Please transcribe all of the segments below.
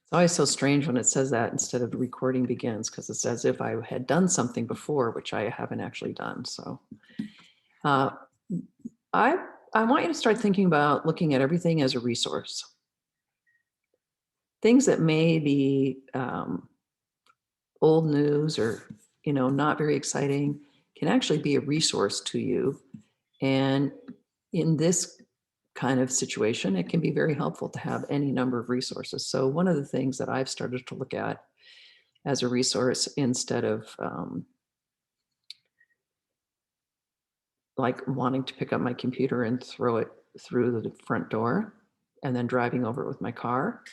It's always so strange when it says that instead of recording begins, because it's as if I had done something before, which I haven't actually done. So uh, I, I want you to start thinking about looking at everything as a resource. Things that may be old news or, not very exciting can actually be a resource to you. And in this kind of situation, it can be very helpful to have any number of resources. So one of the things that I've started to look at as a resource instead of like wanting to pick up my computer and throw it through the front door and then driving over it with my car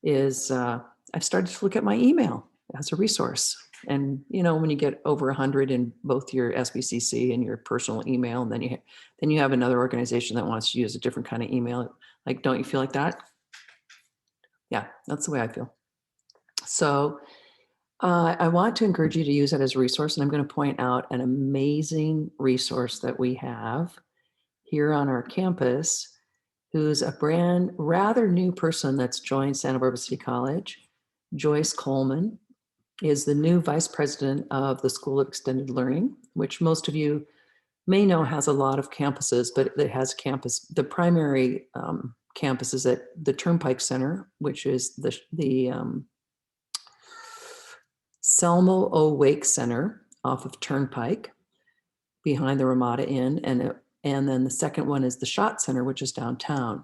is I've started to look at my email as a resource. And when you get over 100 in both your SBCC and your personal email, and then you have another organization that wants to use a different kind of email. Like, don't you feel like that? Yeah, that's the way I feel. So I want to encourage you to use that as a resource, and I'm going to point out an amazing resource that we have here on our campus, who's a rather new person that's joined Santa Barbara City College. Joyce Coleman is the new vice president of the School of Extended Learning, which most of you may know has a lot of campuses, but it has the primary campus is at the Turnpike Center, which is the Selmo O. Wake Center off of Turnpike behind the Ramada Inn. And then the second one is the Schott Center, which is downtown.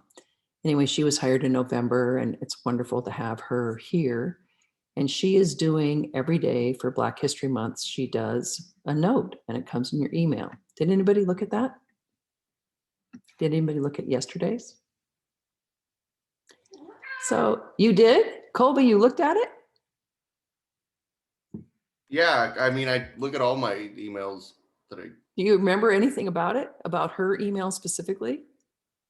Anyway, she was hired in November, and it's wonderful to have her here. And she is doing every day for Black History Month, she does a note and it comes in your email. Did anybody look at that? Did anybody look at yesterday's? So you did? Colby, you looked at it? Yeah, I mean, I look at all my emails that I. Do you remember anything about it? About her email specifically?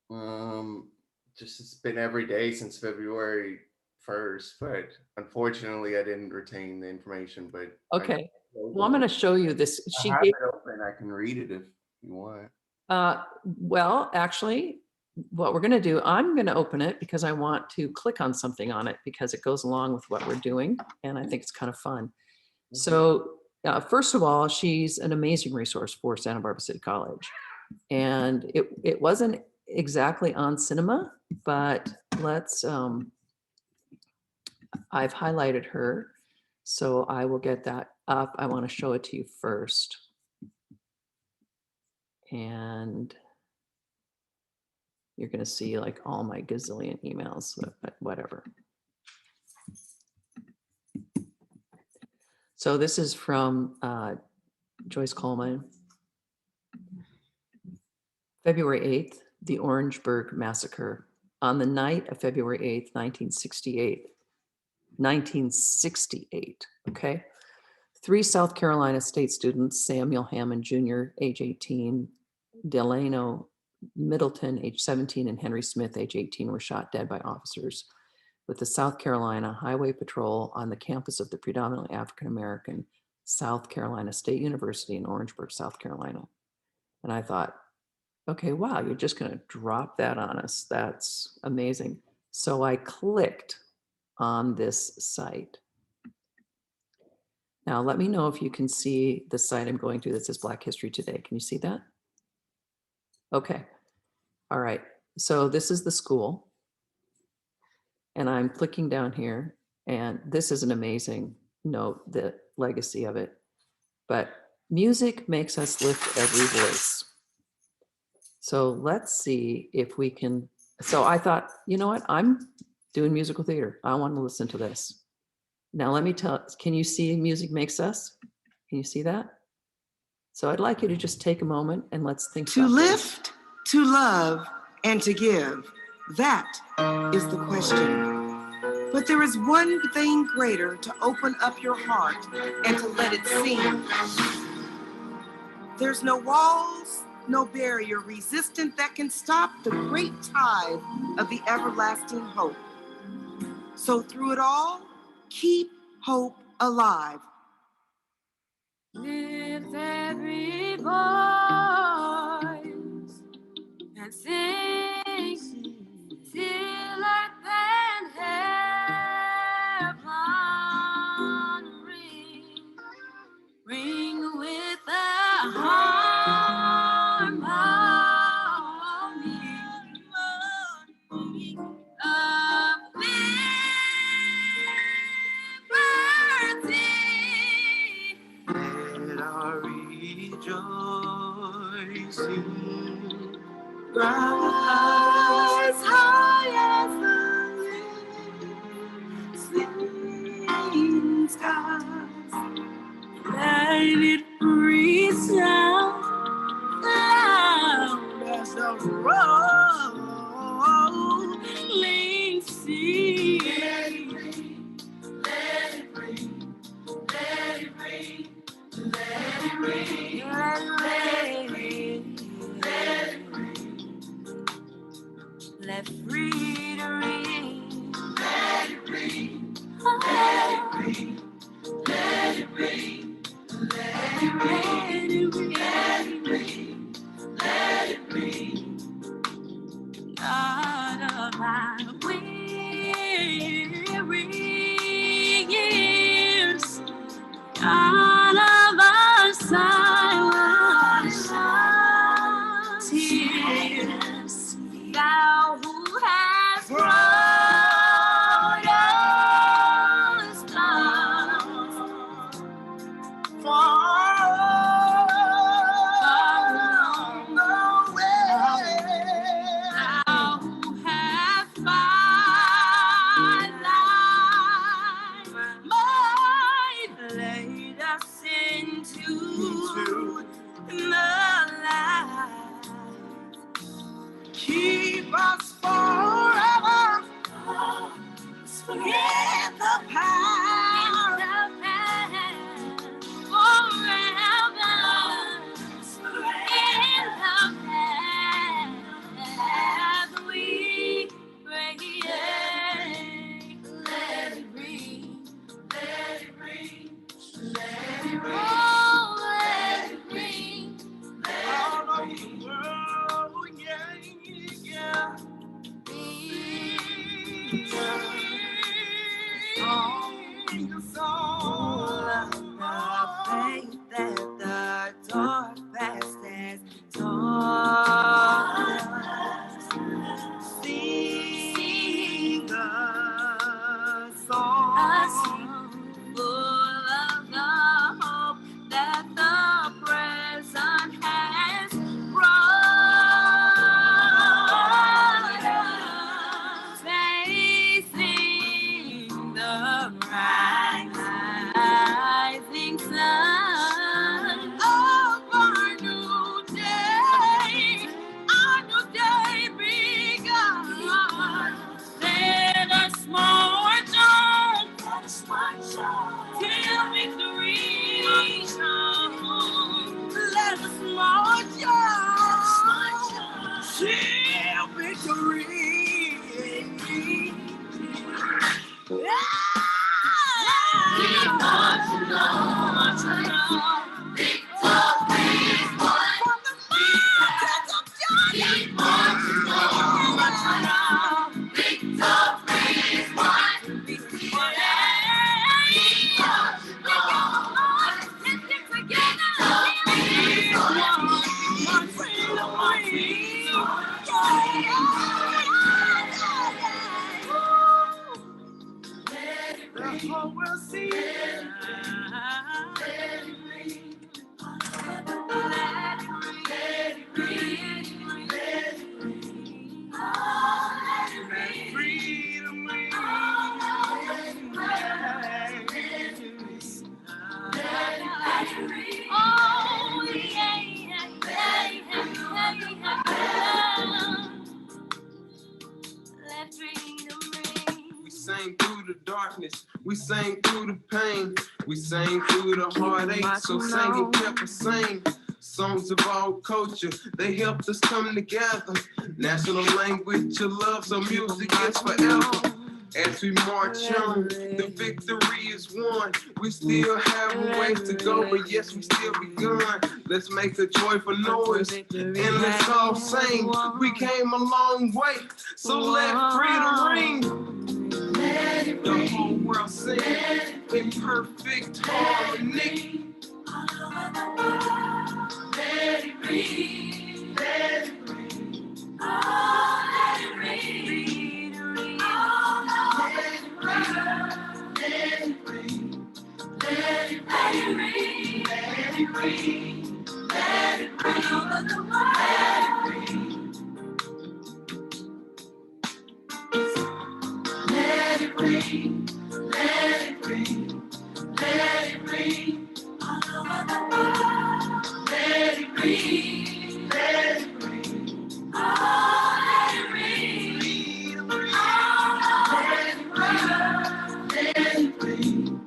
Just it's been every day since February 1st, but unfortunately, I didn't retain the information. But okay, well, I'm going to show you this. I have it open. I can read it if you want. Well, actually, what we're going to do, I'm going to open it because I want to click on something on it because it goes along with what we're doing, and I think it's kind of fun. So first of all, she's an amazing resource for Santa Barbara City College. And it wasn't exactly on cinema, but I've highlighted her. So I will get that up. I want to show it to you first. And you're going to see like all my gazillion emails, but whatever. So this is from Joyce Coleman. February 8th, the Orangeburg Massacre. On the night of February 8th, 1968. 1968, okay? 3 South Carolina state students, Samuel Hammond Jr., age 18, Delano Middleton, age 17, and Henry Smith, age 18, were shot dead by officers with the South Carolina Highway Patrol on the campus of the predominantly African-American South Carolina State University in Orangeburg, South Carolina. And I thought, okay, wow, you're just going to drop that on us. That's amazing. So I clicked on this site. Now, let me know if you can see the site I'm going to that says Black History Today. Can you see that? Okay. All right. So this is the school. And I'm clicking down here. And this is an amazing note, the legacy of it. But music makes us lift every voice. So let's see if we can. So I thought, you know what? I'm doing musical theater. I want to listen to this. Now let me can you see music makes us? Can you see that? So I'd like you to just take a moment and let's think to lift, to love, and to give. That is the question. But there is one thing greater: to open up your heart and to let it sing. There's no walls, no barrier resistant that can stop the great tide of the everlasting hope. So through it all, keep hope alive. Lift every voice and sing till earth and rise high as the sleeping skies. Let it resound loud As the rolling sea. let it rain, let it rain, let it rain, let it rain, let it rain, let it rain, Let freedom ring. let it rain, let it rain, let it rain, let it rain, let it rain, let it rain. Out of my weary years, out of our silent tears, thou who hast brought us down thou who hast by thy might laid us into the light. Keep us forever in the power. Let it rain, let it rain, let it rain, let it rain, all over the world, yeah, yeah. Sing a song of faith that the dark past has taught us. Sing a song Full of the hope that the present has brought us, facing the rising sun of our new day begun. Let us march on till victory comes. Let us march on till victory. The whole world see it. Let it rain. Let it rain. Let it rain. Let it rain. Freedom ring. Let it rain. Oh, yeah, yeah, yeah, let freedom ring. We sang through the darkness, we sang through the pain, we sang through the heartache, so singing kept us sane. Songs of all culture, they helped us come together. National language of love, so music is forever. As we march on, the victory is won. We still have a ways to go, but yes, we still begun. Let's make a joyful noise, and let's all sing. We came a long way, so let freedom ring. Let it The rain. whole world sing in perfect harmony. Let it rain. Let it rain. Let it rain. Let it rain. Let it rain. Let it rain. Let it rain. Let it rain. Let it rain. ring, let it ring, let it ring all over the world. Let it ring, let it ring, oh, let it ring all over the world. Let it ring,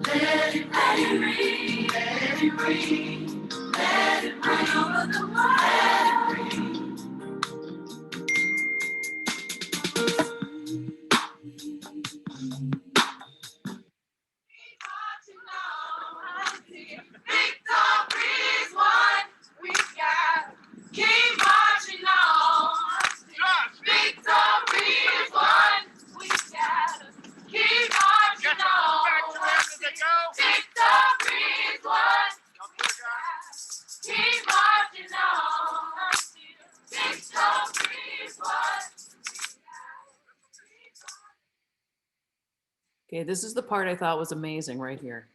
let it ring, let it ring, let it ring, let it ring all over the world. Let it ring. Victory's won. We got keep marching on. Victory's won. We got keep marching on. Victory's won. Keep marching on. Victory's won. Okay, this is the part I thought was amazing right here.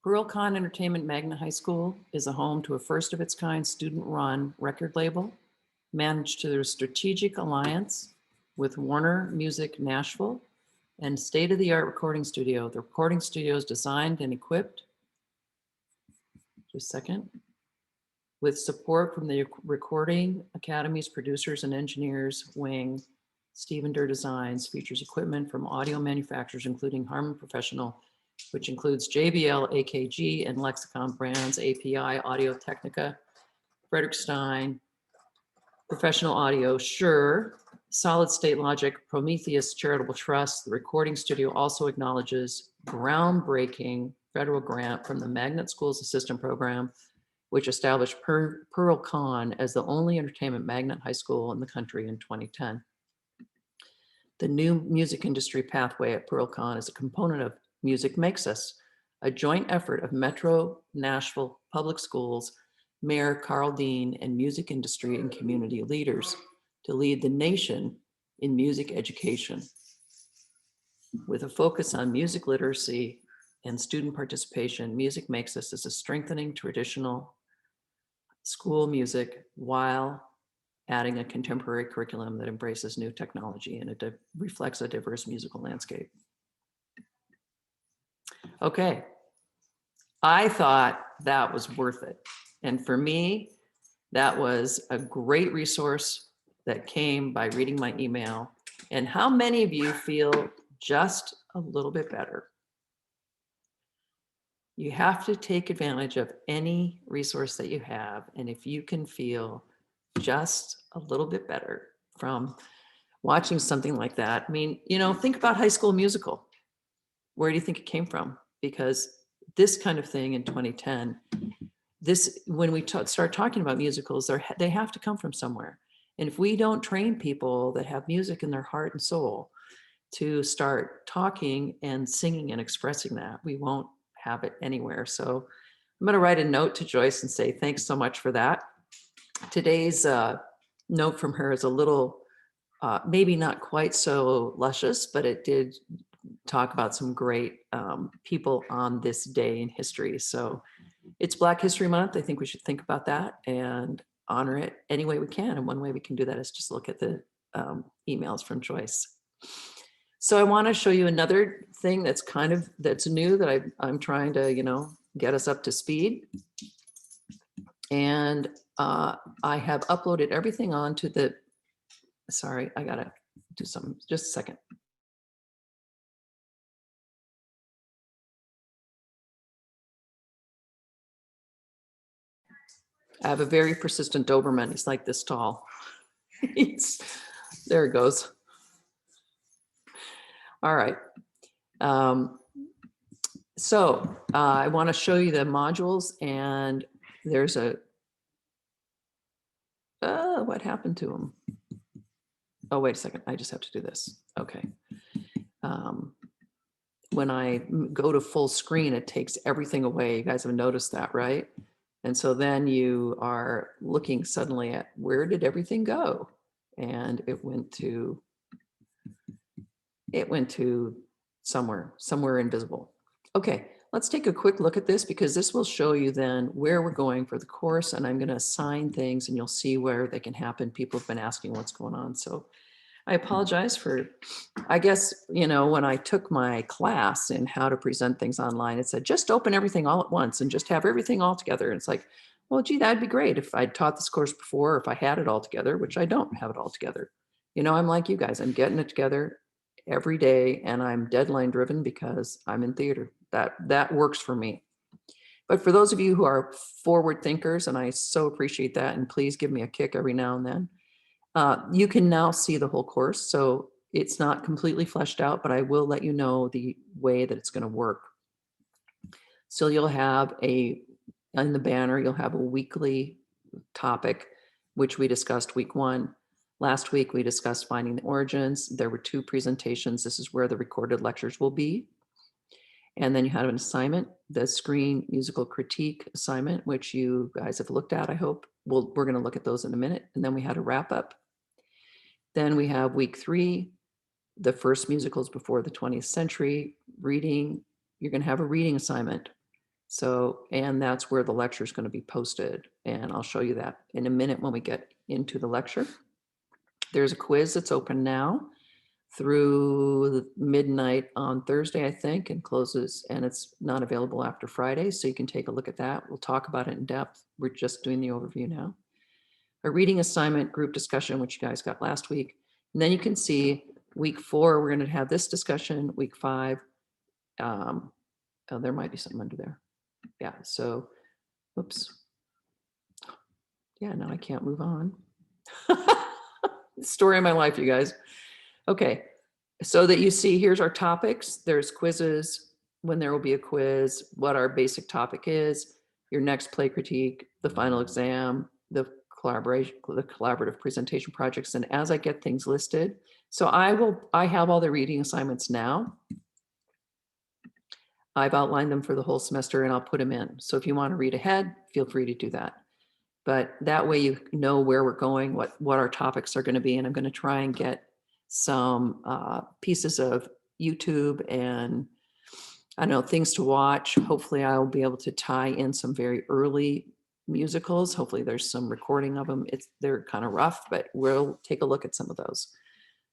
PearlCon Entertainment Magna High School is a home to a first of its kind student-run record label managed through a strategic alliance with Warner Music Nashville and state-of-the-art recording studio. The recording studio is designed and equipped, just a second, with support from the Recording Academy's producers and engineers wing. Stephen Durr Designs features equipment from audio manufacturers, including Harman Professional, which includes JBL, AKG, and Lexicon brands, API, Audio-Technica, Frederick Stein, Professional Audio, Shure, Solid State Logic, Prometheus Charitable Trust. The recording studio also acknowledges groundbreaking federal grant from the Magnet Schools Assistant Program, which established PearlCon as the only entertainment magnet high school in the country in 2010. The new music industry pathway at PearlCon is a component of Music Makes Us, a joint effort of Metro Nashville Public Schools, Mayor Carl Dean, and music industry and community leaders to lead the nation in music education. With a focus on music literacy and student participation, Music Makes Us is a strengthening traditional school music while adding a contemporary curriculum that embraces new technology and it reflects a diverse musical landscape. Okay, I thought that was worth it. And for me, that was a great resource that came by reading my email. And how many of you feel just a little bit better? You have to take advantage of any resource that you have. And if you can feel just a little bit better from watching something like that, I mean, you know, think about High School Musical. Where do you think it came from? Because this kind of thing in 2010, when we start talking about musicals, they have to come from somewhere. And if we don't train people that have music in their heart and soul to start talking and singing and expressing that, we won't have it anywhere. So I'm going to write a note to Joyce and say, thanks so much for that. Today's note from her is a little, maybe not quite so luscious, but it did talk about some great people on this day in history. So it's Black History Month. I think we should think about that and honor it any way we can. And one way we can do that is just look at the emails from Joyce. So I want to show you another thing that's that's new that I'm trying to, you know, get us up to speed. And I have uploaded everything onto the, sorry, I gotta do something, just a second. I have a very persistent Doberman. He's like this tall. There it goes. All right. So I want to show you the modules, and there's a, what happened to them? Oh, wait a second. I just have to do this. Okay. When I go to full screen, it takes everything away. You guys have noticed that, right? And so then you are looking suddenly at where did everything go? And it went to somewhere invisible. Okay, let's take a quick look at this because this will show you then where we're going for the course, and I'm going to assign things and you'll see where they can happen. People have been asking what's going on. So I apologize for, I guess, you know, when I took my class in how to present things online, it said, just open everything all at once and just have everything all together. And it's like, well, gee, that'd be great if I'd taught this course before, or if I had it all together, which I don't have it all together. You know, I'm like you guys, I'm getting it together every day and I'm deadline driven because I'm in theater. That works for me. But for those of you who are forward thinkers, and I so appreciate that, and please give me a kick every now and then, you can now see the whole course. So it's not completely fleshed out, but I will let you know the way that it's going to work. So you'll have in the banner, you'll have a weekly topic, which we discussed week 1. Last week, we discussed finding the origins. There were 2 presentations. This is where the recorded lectures will be. And then you had an assignment, the screen musical critique assignment, which you guys have looked at, I hope. We're going to look at those in a minute. And then we had a wrap up. Then we have week 3, the first musicals before the 20th century, reading. You're going to have a reading assignment. So, and that's where the lecture is going to be posted. And I'll show you that in a minute when we get into the lecture. There's a quiz that's open now through midnight on Thursday, I think, and closes, and it's not available after Friday. So you can take a look at that. We'll talk about it in depth. We're just doing the overview now. A reading assignment, group discussion, which you guys got last week. And then you can see week 4, we're going to have this discussion. Week 5, oh, there might be something under there. Yeah, so, whoops. Yeah, now I can't move on. Story of my life, you guys. Okay, so that you see, here's our topics. There's quizzes, when there will be a quiz, what our basic topic is, your next play critique, the final exam, the collaborative presentation projects. And as I get things listed, so I have all the reading assignments now. I've outlined them for the whole semester and I'll put them in. So if you want to read ahead, feel free to do that. But that way you know where we're going, what our topics are going to be. And I'm going to try and get some pieces of YouTube and I don't know, things to watch. Hopefully I'll be able to tie in some very early musicals. Hopefully there's some recording of them. They're kind of rough, but we'll take a look at some of those.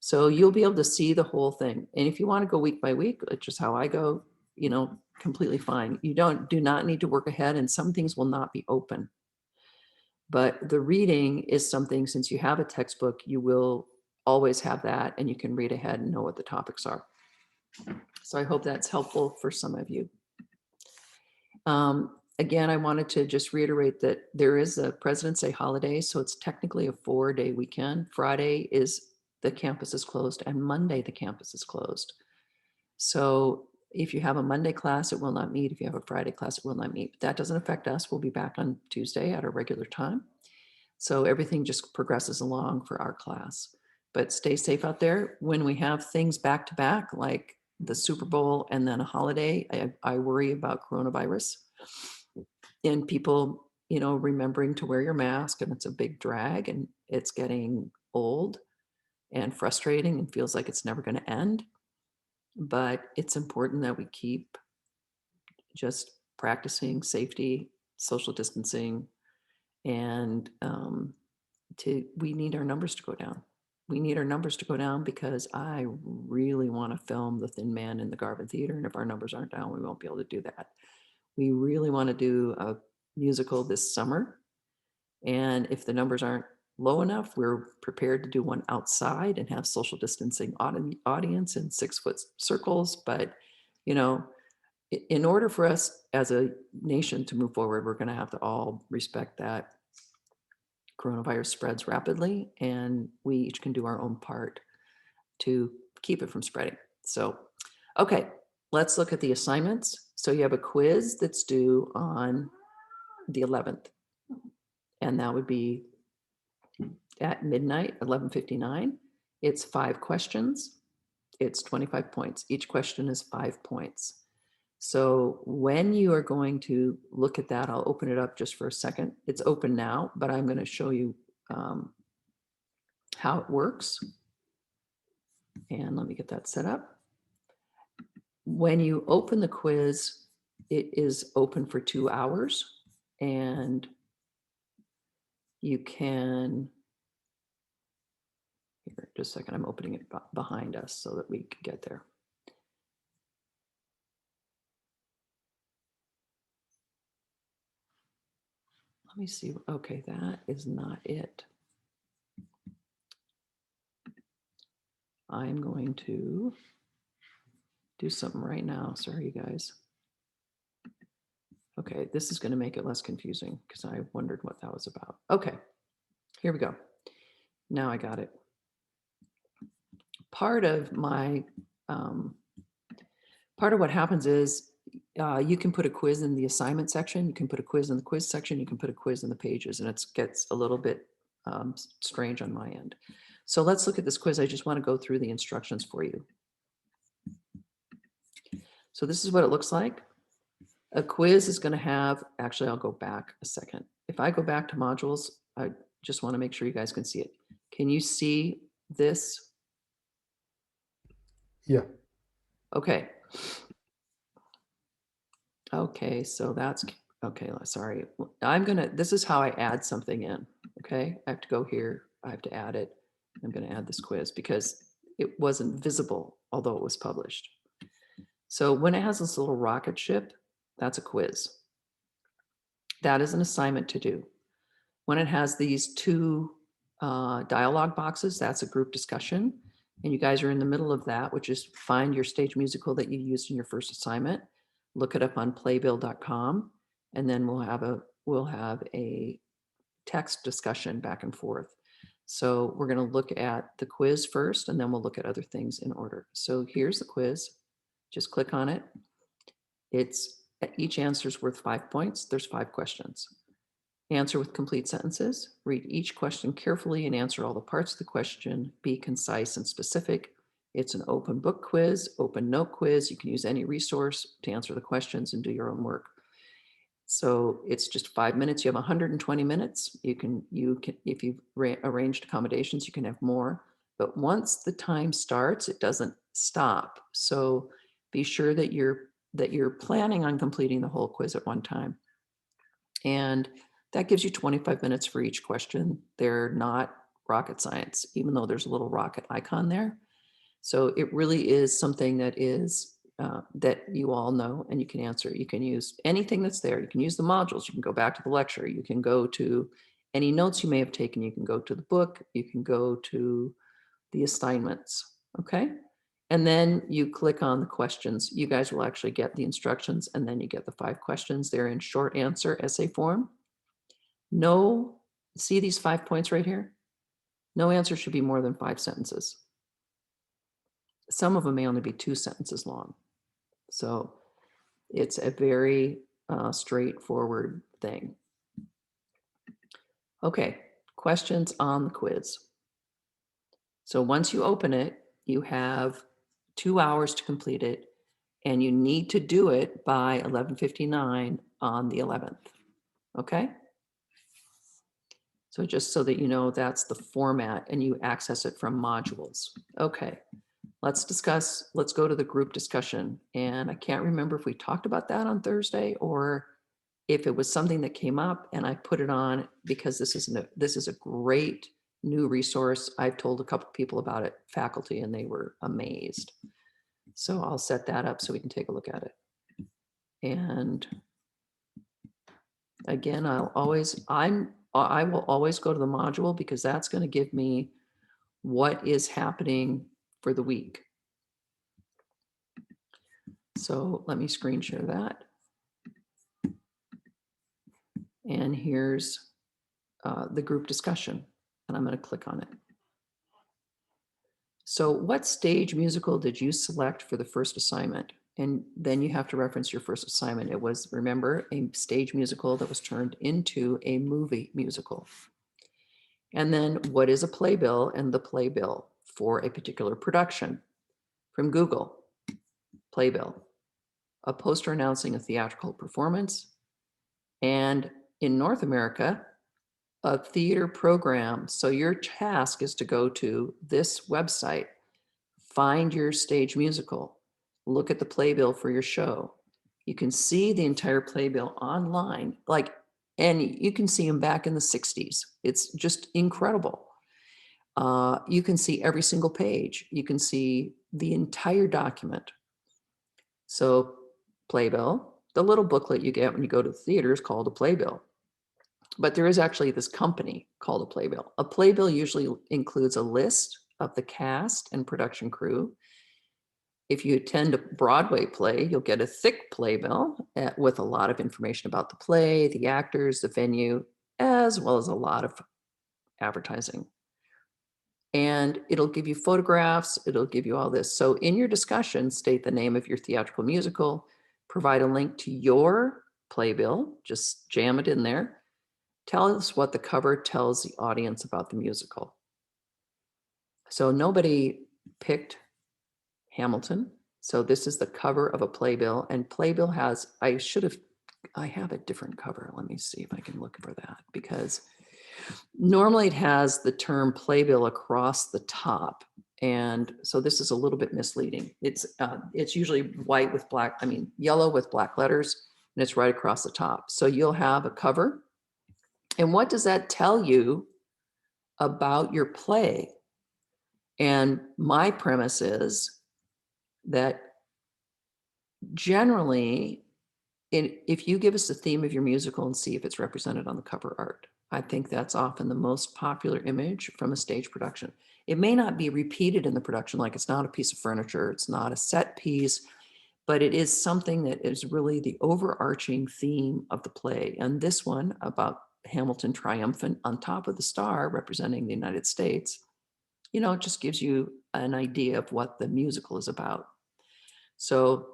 So you'll be able to see the whole thing. And if you want to go week by week, which is how I go, you know, completely fine. You do not need to work ahead, and some things will not be open. But the reading is something, since you have a textbook, you will always have that and you can read ahead and know what the topics are. So I hope that's helpful for some of you. Again, I wanted to just reiterate that there is a President's Day holiday, so it's technically a 4-day weekend. Friday is the campus is closed and Monday the campus is closed. So if you have a Monday class, it will not meet. If you have a Friday class, it will not meet. But that doesn't affect us. We'll be back on Tuesday at our regular time. So everything just progresses along for our class. But stay safe out there. When we have things back to back, like the Super Bowl and then a holiday, I worry about coronavirus and people, you know, remembering to wear your mask, and it's a big drag and it's getting old and frustrating and feels like it's never going to end. But it's important that we keep just practicing safety, social distancing, and we need our numbers to go down. We need our numbers to go down because I really want to film The Thin Man in the Garvin Theater. And if our numbers aren't down, we won't be able to do that. We really want to do a musical this summer. And if the numbers aren't low enough, we're prepared to do one outside and have social distancing audience in 6-foot circles. But, you know, in order for us as a nation to move forward, we're going to have to all respect that coronavirus spreads rapidly, and we each can do our own part to keep it from spreading. So, okay, let's look at the assignments. So you have a quiz that's due on the 11th, and that would be at midnight, 11:59. It's 5 questions. It's 25 points. Each question is 5 points. So when you are going to look at that, I'll open it up just for a second. It's open now, but I'm going to show you how it works. And let me get that set up. When you open the quiz, it is open for 2 hours, and you can, here, just a second, I'm opening it behind us so that we can get there. Let me see. Okay, that is not it. I'm going to do something right now. Sorry, you guys. Okay, this is going to make it less confusing because I wondered what that was about. Okay, here we go. Now I got it. Part of my, part of what happens is you can put a quiz in the assignment section. You can put a quiz in the quiz section. You can put a quiz in the pages, and it gets a little bit strange on my end. So let's look at this quiz. I just want to go through the instructions for you. So this is what it looks like. A quiz is going to have, actually, I'll go back a second. If I go back to modules, I just want to make sure you guys can see it. Can you see this? Yeah. Okay. Okay, so that's, okay, sorry. This is how I add something in, okay? I have to go here, I have to add it. I'm gonna add this quiz because it wasn't visible, although it was published. So when it has this little rocket ship, that's a quiz. That is an assignment to do. When it has these two dialogue boxes, that's a group discussion. And you guys are in the middle of that, which is find your stage musical that you used in your first assignment. Look it up on playbill.com, and then we'll have a text discussion back and forth. So we're going to look at the quiz first, and then we'll look at other things in order. So here's the quiz. Just click on it. Each answer is worth 5 points. There's 5 questions. Answer with complete sentences. Read each question carefully and answer all the parts of the question. Be concise and specific. It's an open book quiz, open note quiz. You can use any resource to answer the questions and do your own work. So it's just 5 minutes. You have 120 minutes. You can, if you've arranged accommodations, you can have more. But once the time starts, it doesn't stop. So be sure that you're planning on completing the whole quiz at one time. And that gives you 25 minutes for each question. They're not rocket science, even though there's a little rocket icon there. So it really is something that is that you all know and you can answer. You can use anything that's there. You can use the modules. You can go back to the lecture. You can go to any notes you may have taken. You can go to the book. You can go to the assignments. Okay. And then you click on the questions. You guys will actually get the instructions, and then you get the 5 questions. They're in short answer essay form. No, see these 5 points right here? No answer should be more than 5 sentences. Some of them may only be 2 sentences long. So it's a very straightforward thing. Okay, questions on the quiz. So once you open it, you have 2 hours to complete it, and you need to do it by 11:59 on the 11th. Okay? So just so that you know, that's the format, and you access it from modules. Okay, let's go to the group discussion. And I can't remember if we talked about that on Thursday or if it was something that came up and I put it on because this is a great new resource. I've told a couple people about it, faculty, and they were amazed. So I'll set that up so we can take a look at it. And again, I will always go to the module because that's going to give me what is happening for the week. So let me screen share that. And here's the group discussion, and I'm going to click on it. So what stage musical did you select for the first assignment? And then you have to reference your first assignment. It was, remember, a stage musical that was turned into a movie musical. And then what is a playbill and the playbill for a particular production? From Google, playbill, a poster announcing a theatrical performance. And in North America, a theater program. So your task is to go to this website, find your stage musical, look at the playbill for your show. You can see the entire playbill online, like, and you can see them back in the 60s. It's just incredible. You can see every single page. You can see the entire document. So playbill, the little booklet you get when you go to the theater is called a playbill. But there is actually this company called a playbill. A playbill usually includes a list of the cast and production crew. If you attend a Broadway play, you'll get a thick playbill with a lot of information about the play, the actors, the venue, as well as a lot of advertising. And it'll give you photographs, it'll give you all this. So in your discussion, state the name of your theatrical musical, provide a link to your playbill, just jam it in there. Tell us what the cover tells the audience about the musical. So nobody picked Hamilton. So this is the cover of a playbill, and playbill has, I have a different cover. Let me see if I can look for that, because normally it has the term playbill across the top. And so this is a little bit misleading. It's usually white with black, yellow with black letters, and it's right across the top. So you'll have a cover. And what does that tell you about your play? And my premise is that generally, if you give us the theme of your musical and see if it's represented on the cover art, I think that's often the most popular image from a stage production. It may not be repeated in the production, like it's not a piece of furniture, it's not a set piece, but it is something that is really the overarching theme of the play. And this one about Hamilton triumphant on top of the star representing the United States, it just gives you an idea of what the musical is about. So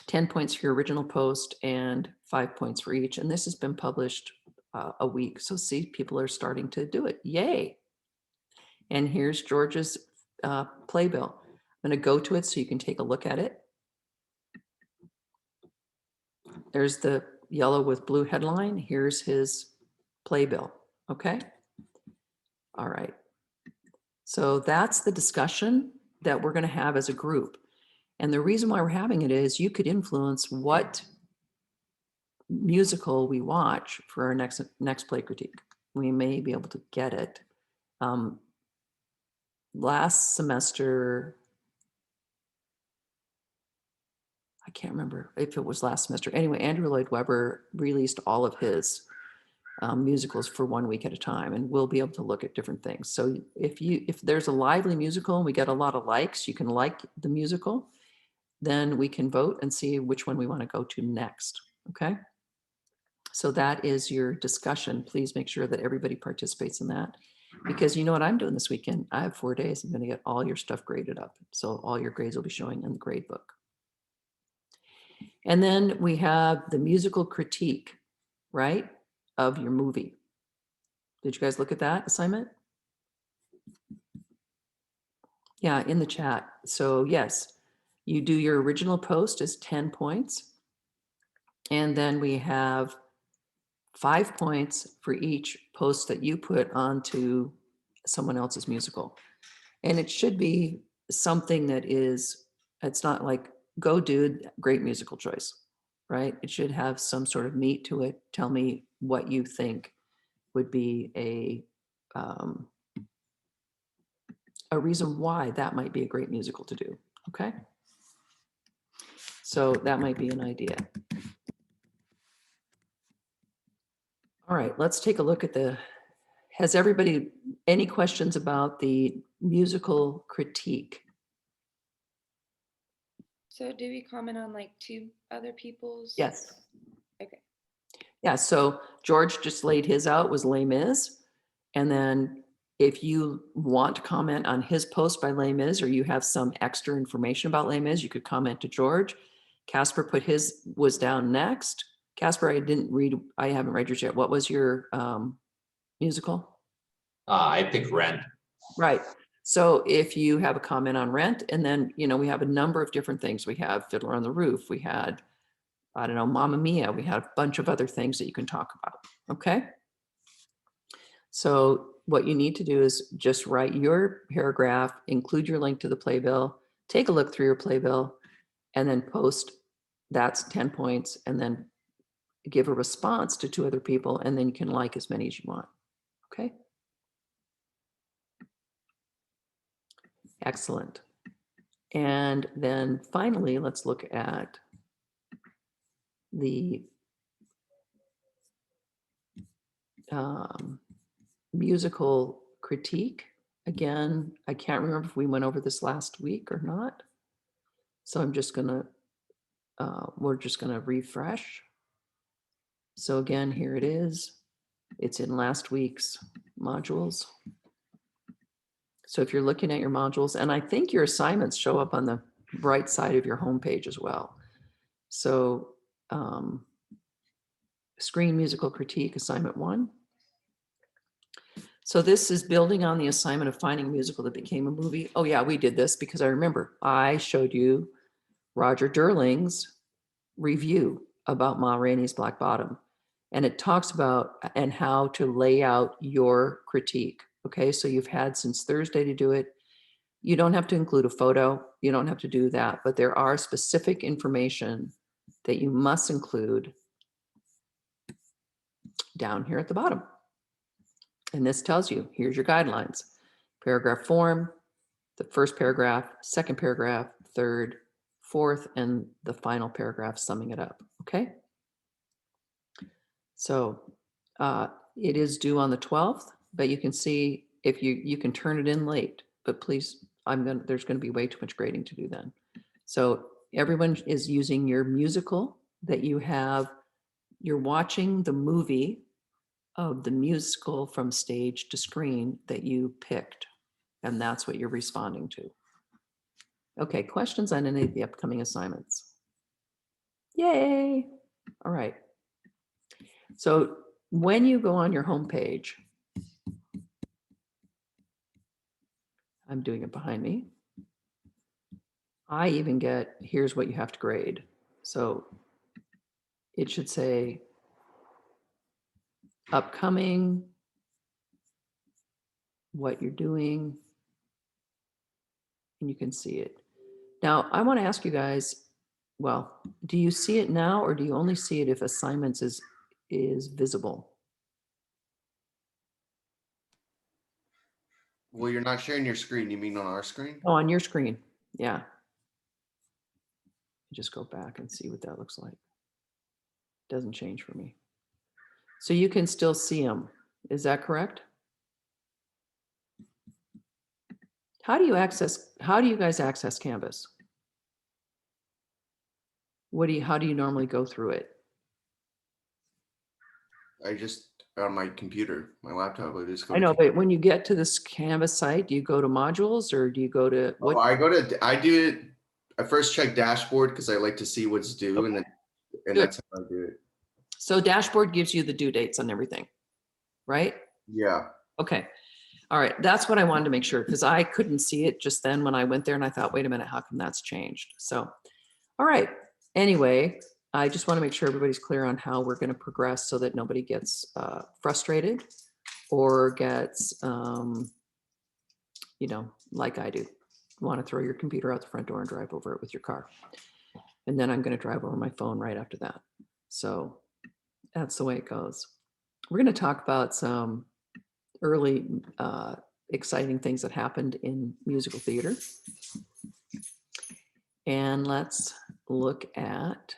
10 points for your original post and 5 points for each. And this has been published a week. So see, people are starting to do it. Yay. And here's George's playbill. I'm going to go to it so you can take a look at it. There's the yellow with blue headline. Here's his playbill. Okay. All right. So that's the discussion that we're going to have as a group. And the reason why we're having it is you could influence what musical we watch for our next play critique. We may be able to get it. Last semester, I can't remember if it was last semester. Anyway, Andrew Lloyd Webber released all of his musicals for 1 week at a time, and we'll be able to look at different things. So if there's a lively musical and we get a lot of likes, you can like the musical, then we can vote and see which one we want to go to next. Okay. So that is your discussion. Please make sure that everybody participates in that, because you know what I'm doing this weekend. I have 4 days. I'm going to get all your stuff graded up. So all your grades will be showing in the grade book. And then we have the musical critique, right, of your movie. Did you guys look at that assignment? Yeah, in the chat. So yes, you do your original post as 10 points. And then we have 5 points for each post that you put onto someone else's musical. And it should be something that is, it's not like, go dude, great musical choice, right? It should have some sort of meat to it. Tell me what you think would be a reason why that might be a great musical to do, okay? So that might be an idea. All right, let's take a look at has everybody any questions about the musical critique? So do we comment on like 2 other people's? Yes. Okay. Yeah, so George just laid his out, was Les Mis. And then if you want to comment on his post by Les Mis, or you have some extra information about Les Mis, you could comment to George. Casper put his was down next. Casper, I haven't read yours yet. What was your musical? I picked Rent. Right. So if you have a comment on Rent, and then, we have a number of different things. We have Fiddler on the Roof. We had, I don't know, Mamma Mia. We had a bunch of other things that you can talk about. Okay. So what you need to do is just write your paragraph, include your link to the playbill, take a look through your playbill, and then post that's 10 points, and then give a response to 2 other people, and then you can like as many as you want. Okay. Excellent. And then finally, let's look at the musical critique. Again, I can't remember if we went over this last week or not. So I'm just gonna, we're just gonna refresh. So again, here it is. It's in last week's modules. So if you're looking at your modules, and I think your assignments show up on the right side of your homepage as well. So screen musical critique, assignment 1. So this is building on the assignment of finding a musical that became a movie. Oh yeah, we did this because I remember I showed you Roger Derling's review about Ma Rainey's Black Bottom. And it talks about and how to lay out your critique. Okay, so you've had since Thursday to do it. You don't have to include a photo. You don't have to do that, but there are specific information that you must include down here at the bottom. And this tells you, here's your guidelines. Paragraph form, the first paragraph, second paragraph, third, fourth, and the final paragraph summing it up, okay? So it is due on the 12th, but you can see if you can turn it in late, but please, there's gonna be way too much grading to do then. So everyone is using your musical that you have, you're watching the movie of the musical from stage to screen that you picked, and that's what you're responding to. Okay, questions on any of the upcoming assignments? Yay! All right. So when you go on your home page, I'm doing it behind me. I even get, here's what you have to grade. So it should say upcoming, what you're doing, and you can see it. Now, I want to ask you guys, well, do you see it now, or do you only see it if assignments is visible? Well, you're not sharing your screen. You mean on our screen? Oh, on your screen, yeah. Just go back and see what that looks like. Doesn't change for me. So you can still see them. Is that correct? How do you guys access Canvas? How do you normally go through it? I just on my computer, my laptop. I just go. I know, but when you get to this Canvas site, do you go to modules or do you go to what? Oh, I do it. I first check dashboard because I like to see what's due, and that's how I do it. So dashboard gives you the due dates on everything, right? Yeah. Okay. All right. That's what I wanted to make sure, because I couldn't see it just then when I went there and I thought, wait a minute, how come that's changed? So, all right. Anyway, I just want to make sure everybody's clear on how we're going to progress so that nobody gets frustrated or gets, like I do, want to throw your computer out the front door and drive over it with your car. And then I'm going to drive over my phone right after that. So that's the way it goes. We're going to talk about some early exciting things that happened in musical theater. And let's look at,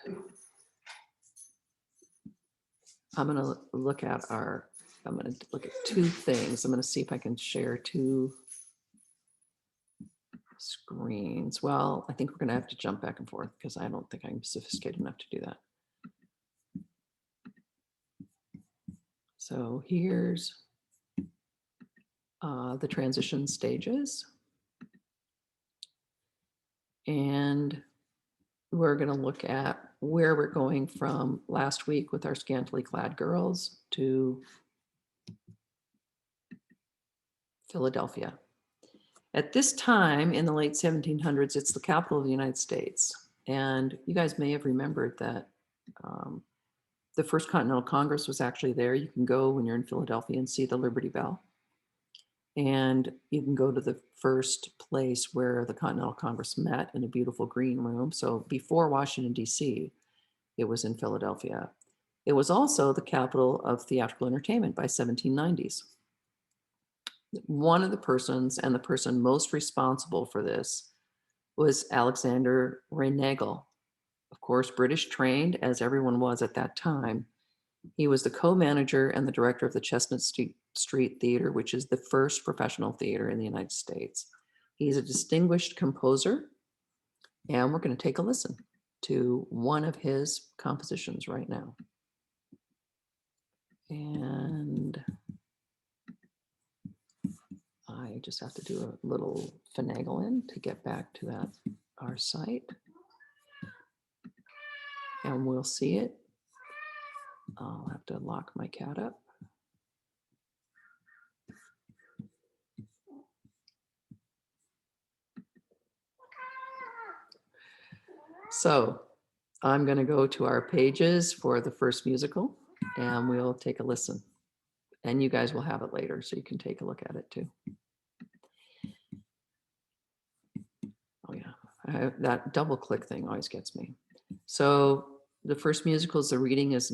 I'm going to look at 2 things. I'm going to see if I can share 2 screens. Well, I think we're going to have to jump back and forth because I don't think I'm sophisticated enough to do that. So here's the transition stages. And we're going to look at where we're going from last week with our scantily clad girls to Philadelphia. At this time in the late 1700s, it's the capital of the United States. And you guys may have remembered that the first Continental Congress was actually there. You can go when you're in Philadelphia and see the Liberty Bell. And you can go to the first place where the Continental Congress met in a beautiful green room. So before Washington, D.C., It was in Philadelphia. It was also the capital of theatrical entertainment by 1790s. One of the persons, and the person most responsible for this, was Alexander Renagle. Of course, British trained, as everyone was at that time. He was the co-manager and the director of the Chestnut Street Theater, which is the first professional theater in the United States. He's a distinguished composer, and we're going to take a listen to one of his compositions right now. And I just have to do a little finagling to get back to that, our site. And we'll see it. I'll have to lock my cat up. So I'm going to go to our pages for the first musical, and we'll take a listen. And you guys will have it later, so you can take a look at it too. Oh yeah, that double click thing always gets me. So the first musical is the reading is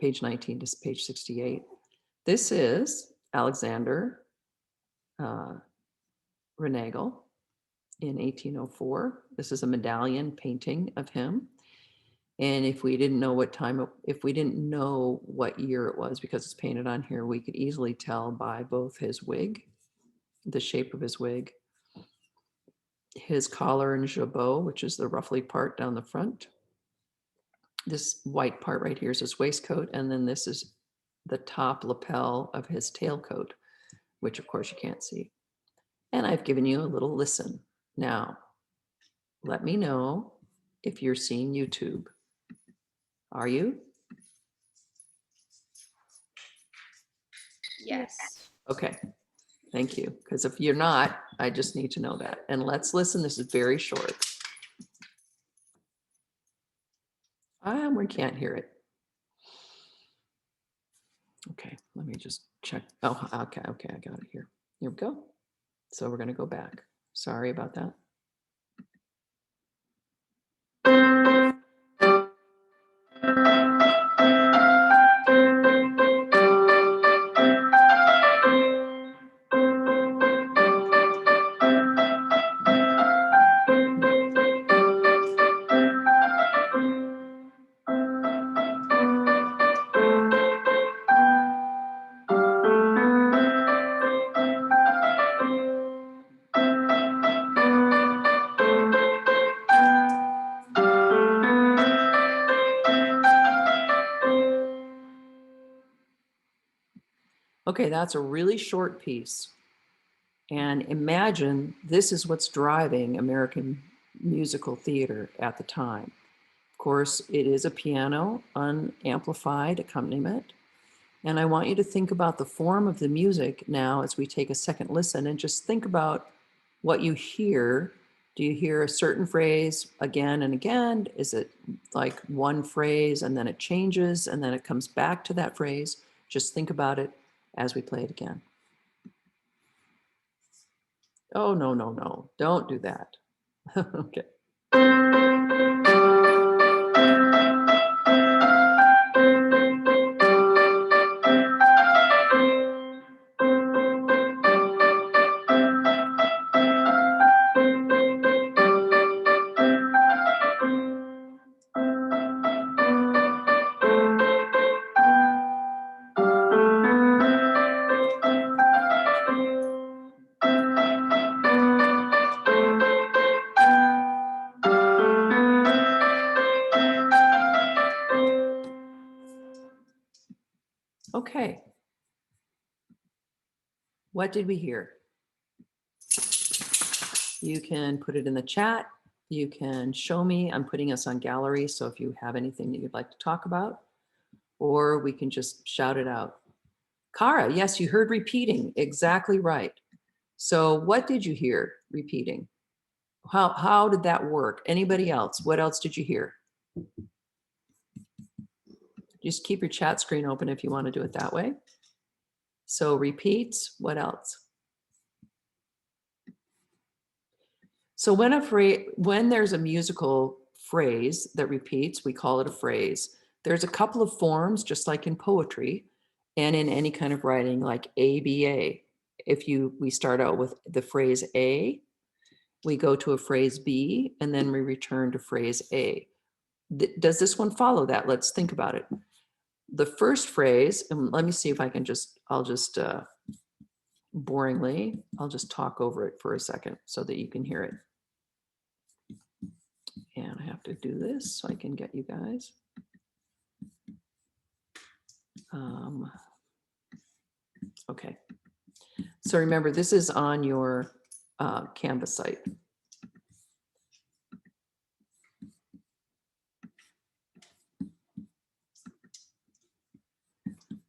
page 19 to page 68. This is Alexander Renagle in 1804. This is a medallion painting of him. And if we didn't know what time, if we didn't know what year it was, because it's painted on here, we could easily tell by both his wig, the shape of his wig, his collar and jabot, which is the ruffly part down the front. This white part right here is his waistcoat. And then this is the top lapel of his tailcoat, which of course you can't see. And I've given you a little listen. Now, let me know if you're seeing YouTube. Are you? Yes. Okay, thank you. Because if you're not, I just need to know that. And let's listen. This is very short. We can't hear it. Okay, let me just check. Oh, okay, I got it here. Here we go. So we're going to go back. Sorry about that. Okay, that's a really short piece. And imagine this is what's driving American musical theater at the time. Of course, it is a piano, unamplified accompaniment. And I want you to think about the form of the music now as we take a second listen, and just think about what you hear. Do you hear a certain phrase again and again? Is it like one phrase and then it changes and then it comes back to that phrase? Just think about it as we play it again. Oh, no, no, no, don't do that. Okay. Okay. What did we hear? You can put it in the chat. You can show me. I'm putting us on gallery, so if you have anything that you'd like to talk about, or we can just shout it out. Kara, yes, you heard repeating. Exactly right. So what did you hear repeating? How did that work? Anybody else? What else did you hear? Just keep your chat screen open if you want to do it that way. So repeats, what else? So when there's a musical phrase that repeats, we call it a phrase. There's a couple of forms, just like in poetry and in any kind of writing, like ABA. If we start out with the phrase A, we go to a phrase B, and then we return to phrase A. Does this one follow that? Let's think about it. The first phrase, and let me see if I can I'll just boringly, I'll just talk over it for a second so that you can hear it. And I have to do this so I can get you guys. Okay. So remember, this is on your Canvas site.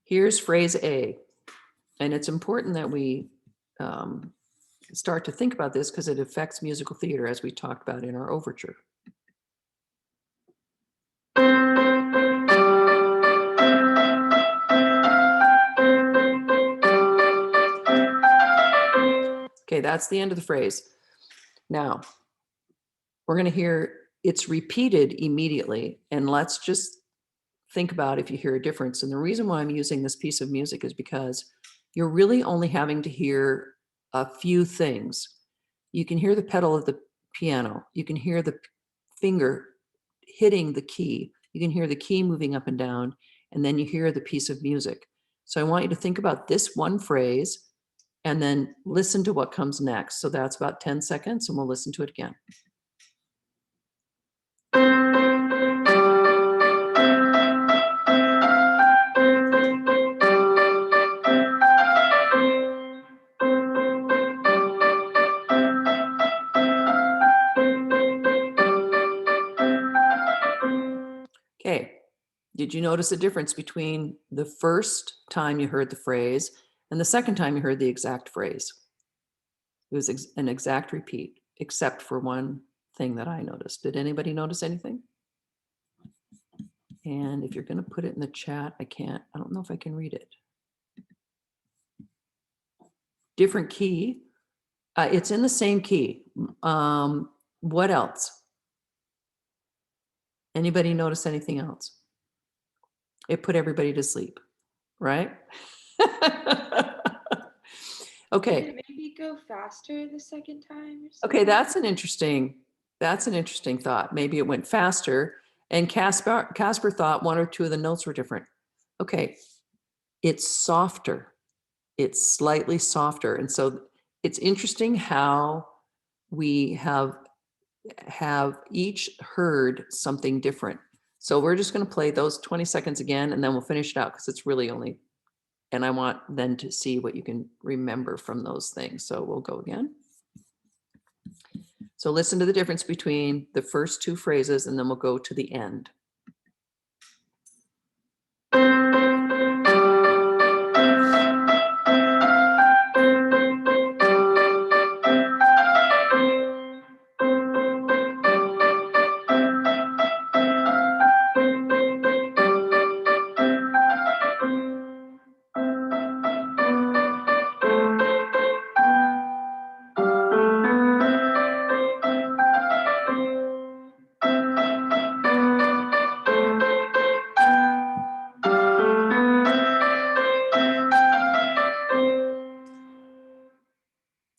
Here's phrase A. And it's important that we start to think about this because it affects musical theater, as we talked about in our overture. Okay, that's the end of the phrase. Now, we're going to hear it's repeated immediately, and let's just think about if you hear a difference. And the reason why I'm using this piece of music is because you're really only having to hear a few things. You can hear the pedal of the piano. You can hear the finger hitting the key. You can hear the key moving up and down, and then you hear the piece of music. So I want you to think about this one phrase and then listen to what comes next. So that's about 10 seconds, and we'll listen to it again. Okay, did you notice a difference between the first time you heard the phrase and the second time you heard the exact phrase? It was an exact repeat, except for one thing that I noticed. Did anybody notice anything? And if you're going to put it in the chat, I don't know if I can read it. Different key. It's in the same key. What else? Anybody notice anything else? It put everybody to sleep, right? Okay. Did it maybe go faster the second time or something? Okay, that's an interesting thought. Maybe it went faster, and Casper thought one or two of the notes were different. Okay, it's softer. It's slightly softer. And so it's interesting how we have each heard something different. So we're just going to play those 20 seconds again, and then we'll finish it out because it's really only, and I want then to see what you can remember from those things. So we'll go again. So listen to the difference between the first two phrases, and then we'll go to the end.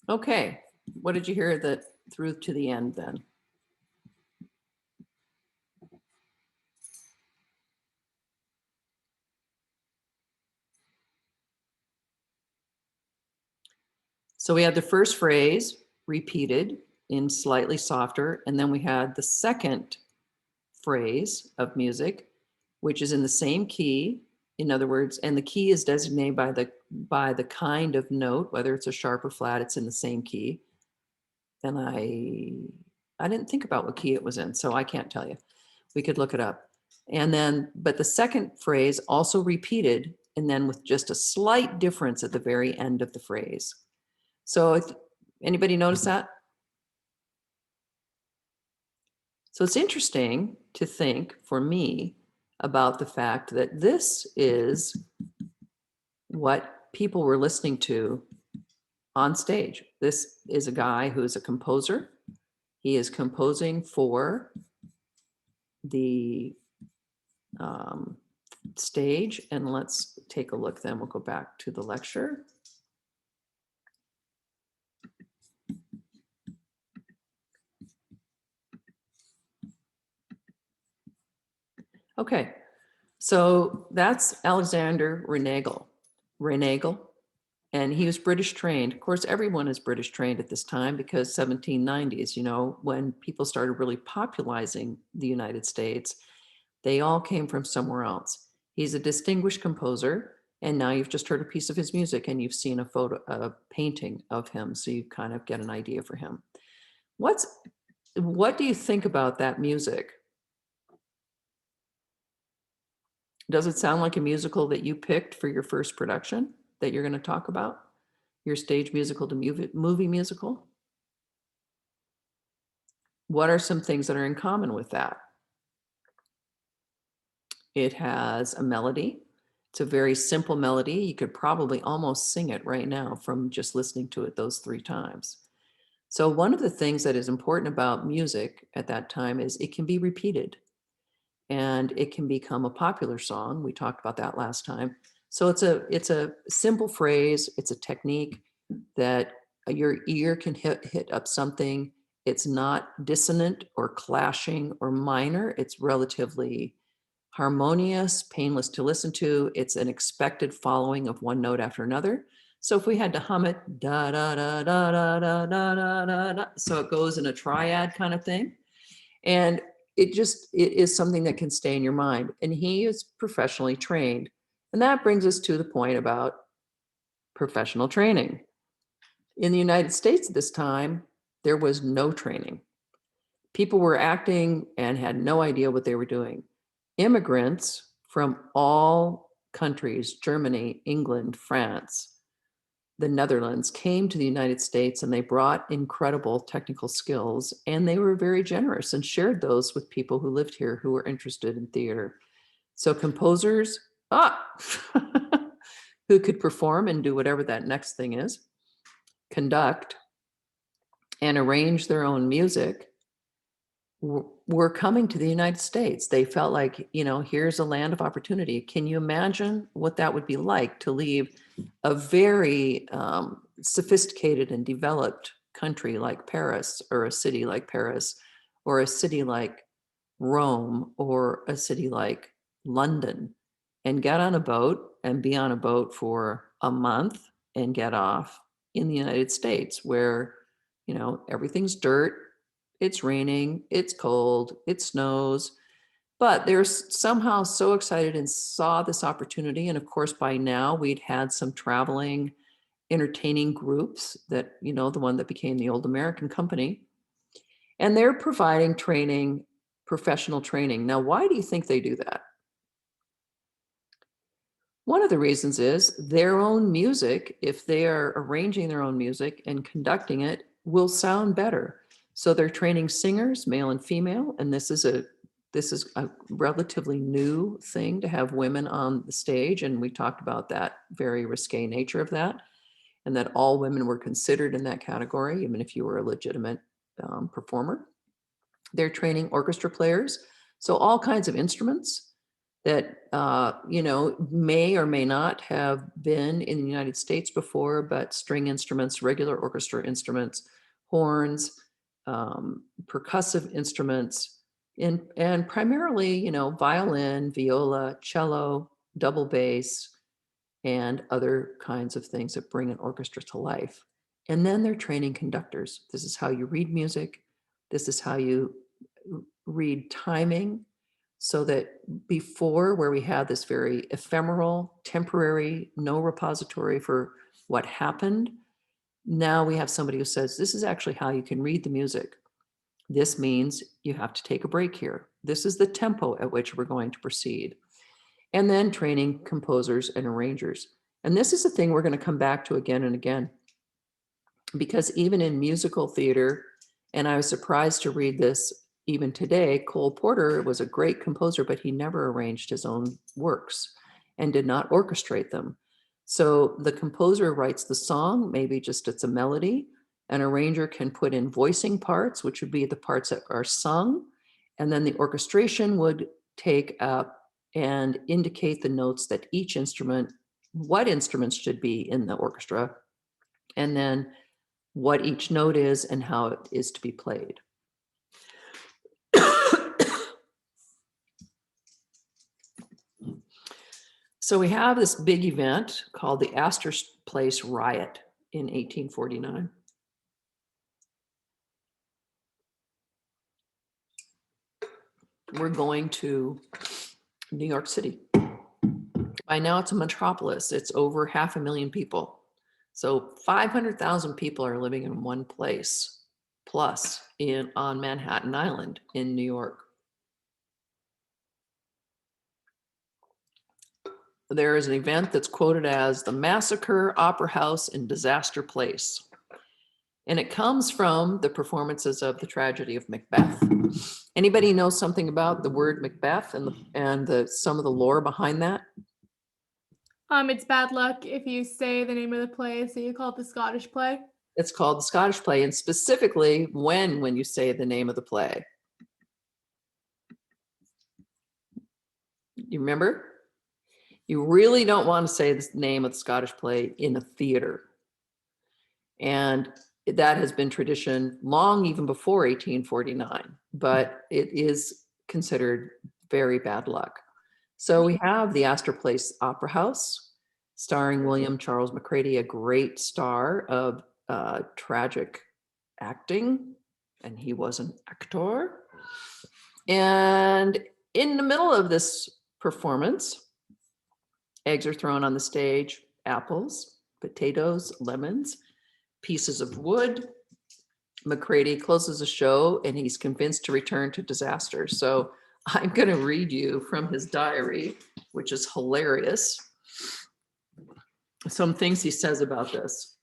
Okay, what did you hear that through to the end then? So we had the first phrase repeated in slightly softer, and then we had the second phrase of music, which is in the same key. In other words, and the key is designated by the kind of note, whether it's a sharp or flat, it's in the same key. And I didn't think about what key it was in, so I can't tell you. We could look it up. And then, but the second phrase also repeated, and then with just a slight difference at the very end of the phrase. So anybody notice that? So it's interesting to think, for me, about the fact that this is what people were listening to on stage. This is a guy who's a composer. He is composing for the stage, and let's take a look. Then we'll go back to the lecture. Okay, so that's Alexander Renagel, and he was British trained. Of course, everyone is British trained at this time because 1790s, you know, when people started really popularizing the United States, they all came from somewhere else. He's a distinguished composer, and now you've just heard a piece of his music and you've seen a painting of him, so you kind of get an idea for him. What do you think about that music? Does it sound like a musical that you picked for your first production that you're going to talk about? Your stage musical to movie musical? What are some things that are in common with that? It has a melody. It's a very simple melody. You could probably almost sing it right now from just listening to it those 3 times. So one of the things that is important about music at that time is it can be repeated and it can become a popular song. We talked about that last time. So it's a simple phrase. It's a technique that your ear can hit up something. It's not dissonant or clashing or minor. It's relatively harmonious, painless to listen to. It's an expected following of one note after another. So if we had to hum it, da da da da da da da da da da, so it goes in a triad kind of thing, and it is something that can stay in your mind. And he is professionally trained, and that brings us to the point about professional training. In the United States at this time, there was no training. People were acting and had no idea what they were doing. Immigrants from all countries, Germany, England, France, the Netherlands, came to the United States, and they brought incredible technical skills, and they were very generous and shared those with people who lived here who were interested in theater. So composers, who could perform and do whatever that next thing is, conduct and arrange their own music, were coming to the United States. They felt like, you know, here's a land of opportunity. Can you imagine what that would be like to leave a very sophisticated and developed country like Paris, or a city like Paris, or a city like Rome, or a city like London, and get on a boat and be on a boat for a month and get off in the United States, where, you know, everything's dirt, it's raining, it's cold, it snows, but they're somehow so excited and saw this opportunity. And of course, by now we'd had some traveling, entertaining groups that, you know, the one that became the Old American Company, and they're providing training, professional training. Now, why do you think they do that? One of the reasons is their own music, if they are arranging their own music and conducting it, will sound better. So they're training singers, male and female, and this is a relatively new thing to have women on the stage, and we talked about that very risque nature of that, and that all women were considered in that category, even if you were a legitimate performer. They're training orchestra players, so all kinds of instruments that you know, may or may not have been in the United States before, but string instruments, regular orchestra instruments, horns, percussive instruments, and primarily, you know, violin, viola, cello, double bass, and other kinds of things that bring an orchestra to life. And then they're training conductors. This is how you read music. This is how you read timing. So that before, where we had this very ephemeral, temporary, no repository for what happened, now we have somebody who says, this is actually how you can read the music. This means you have to take a break here. This is the tempo at which we're going to proceed. And then training composers and arrangers. And this is the thing we're going to come back to again and again, because even in musical theater, and I was surprised to read this even today, Cole Porter was a great composer, but he never arranged his own works and did not orchestrate them. So the composer writes the song, maybe just it's a melody. An arranger can put in voicing parts, which would be the parts that are sung, And then the orchestration would take up and indicate the notes that each instrument, what instruments should be in the orchestra, and then what each note is and how it is to be played. So we have this big event called the Astor Place Riot in 1849. We're going to New York City. By now it's a metropolis. It's over 500,000 people. So 500,000 people are living in one place plus on Manhattan Island in New York. There is an event that's quoted as the Massacre, Opera House, and Disaster Place. And it comes from the performances of the tragedy of Macbeth. Anybody know something about the word Macbeth and some of the lore behind that? It's bad luck if you say the name of the play, so you call it the Scottish play. It's called the Scottish play, and specifically when you say the name of the play. You remember? You really don't want to say the name of the Scottish play in a theater. And that has been tradition long even before 1849, but it is considered very bad luck. So we have the Astor Place Opera House, starring William Charles Macready, a great star of tragic acting, and he was an actor. And in the middle of this performance, eggs are thrown on the stage, apples, potatoes, lemons, pieces of wood. Macready closes the show and he's convinced to return to disaster. So I'm going to read you from his diary, which is hilarious. Some things he says about this.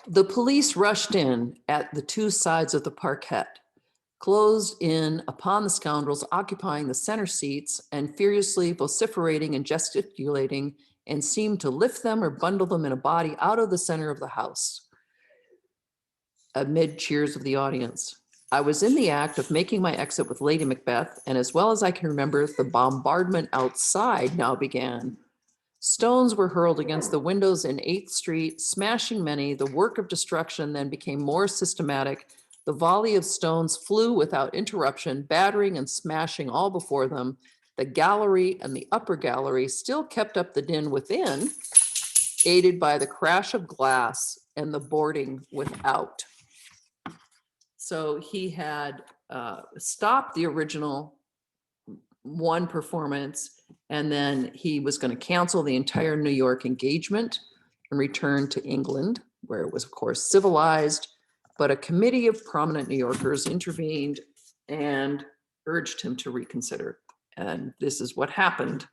The police rushed in at the two sides of the parquet, closed in upon the scoundrels occupying the center seats and furiously vociferating and gesticulating, and seemed to lift them or bundle them in a body out of the center of the house, amid cheers of the audience. I was in the act of making my exit with Lady Macbeth, and as well as I can remember, the bombardment outside now began. Stones were hurled against the windows in 8th Street, smashing many. The work of destruction then became more systematic. The volley of stones flew without interruption, battering and smashing all before them. The gallery and the upper gallery still kept up the din within, aided by the crash of glass and the boarding without. So he had stopped the original one performance, and then he was going to cancel the entire New York engagement and return to England, where it was, of course, civilized. But a committee of prominent New Yorkers intervened and urged him to reconsider. And this is what happened,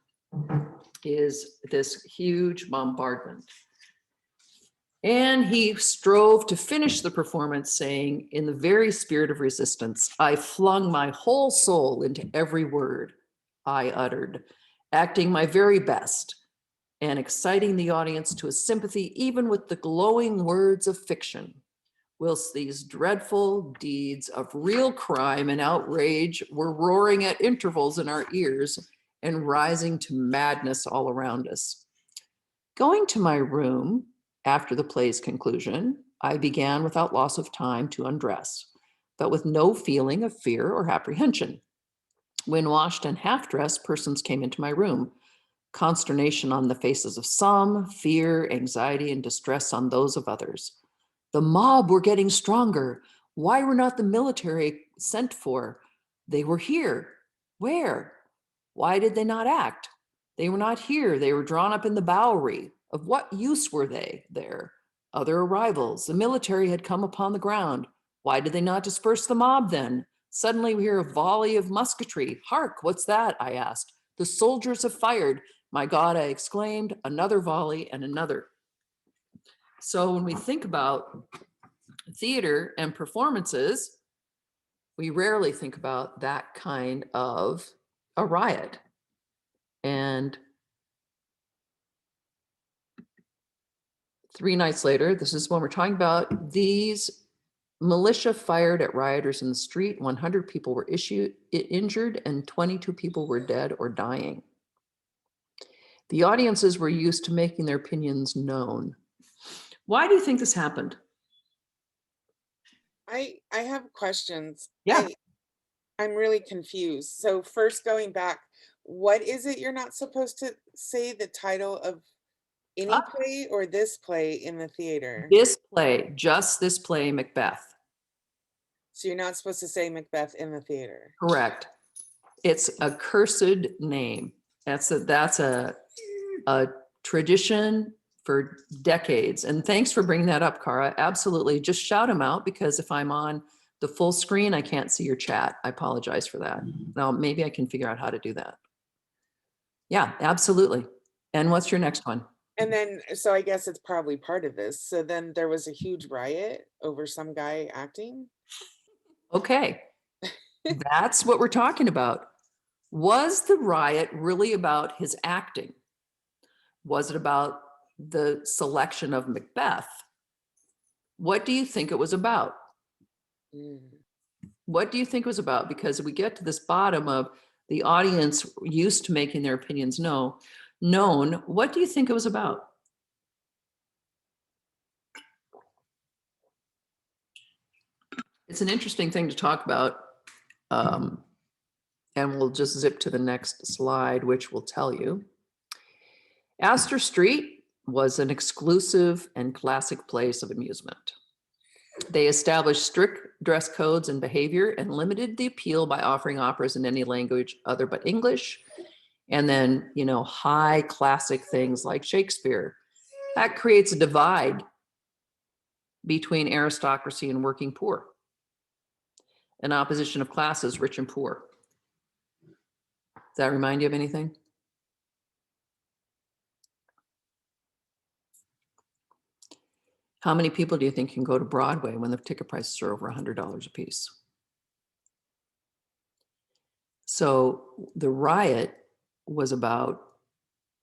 is this huge bombardment. And he strove to finish the performance, saying, in the very spirit of resistance, I flung my whole soul into every word I uttered, acting my very best and exciting the audience to a sympathy even with the glowing words of fiction, whilst these dreadful deeds of real crime and outrage were roaring at intervals in our ears and rising to madness all around us. Going to my room after the play's conclusion, I began without loss of time to undress, but with no feeling of fear or apprehension. When washed and half-dressed, persons came into my room. Consternation on the faces of some, fear, anxiety, and distress on those of others. The mob were getting stronger. Why were not the military sent for? They were here. Where? Why did they not act? They were not here. They were drawn up in the Bowery. Of what use were they there? Other arrivals. The military had come upon the ground. Why did they not disperse the mob then? Suddenly we hear a volley of musketry. Hark, what's that? I asked. The soldiers have fired. My God, I exclaimed, another volley and another. So when we think about theater and performances, we rarely think about that kind of a riot. And 3 nights later, this is when we're talking about these militia fired at rioters in the street. 100 people were injured and 22 people were dead or dying. The audiences were used to making their opinions known. Why do you think this happened? I have questions. Yeah. I'm really confused. So first going back, what is it you're not supposed to say the title of any play or this play in the theater? This play, just this play, Macbeth. So you're not supposed to say Macbeth in the theater. Correct. It's a cursed name. That's a tradition for decades. And thanks for bringing that up, Cara. Absolutely. Just shout them out, because if I'm on the full screen, I can't see your chat. I apologize for that. Now, maybe I can figure out how to do that. Yeah, absolutely. And what's your next one? And then, so I guess it's probably part of this. So then there was a huge riot over some guy acting. Okay. That's what we're talking about. Was the riot really about his acting? Was it about the selection of Macbeth? What do you think it was about? What do you think it was about? Because we get to this bottom of the audience used to making their opinions known. What do you think it was about? It's an interesting thing to talk about. And we'll just zip to the next slide, which will tell you. Astor Street was an exclusive and classic place of amusement. They established strict dress codes and behavior and limited the appeal by offering operas in any language other but English. And then, you know, high classic things like Shakespeare. That creates a divide between aristocracy and working poor, an opposition of classes, rich and poor. Does that remind you of anything? How many people do you think can go to Broadway when the ticket prices are over $100 a piece? So the riot was about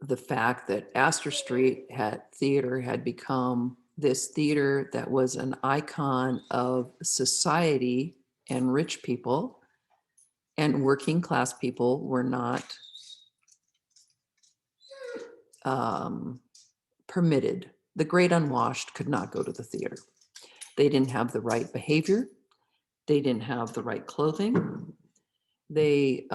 the fact that Astor Street theater had become this theater that was an icon of society, and rich people and working class people were not permitted. The great unwashed could not go to the theater. They didn't have the right behavior. They didn't have the right clothing. They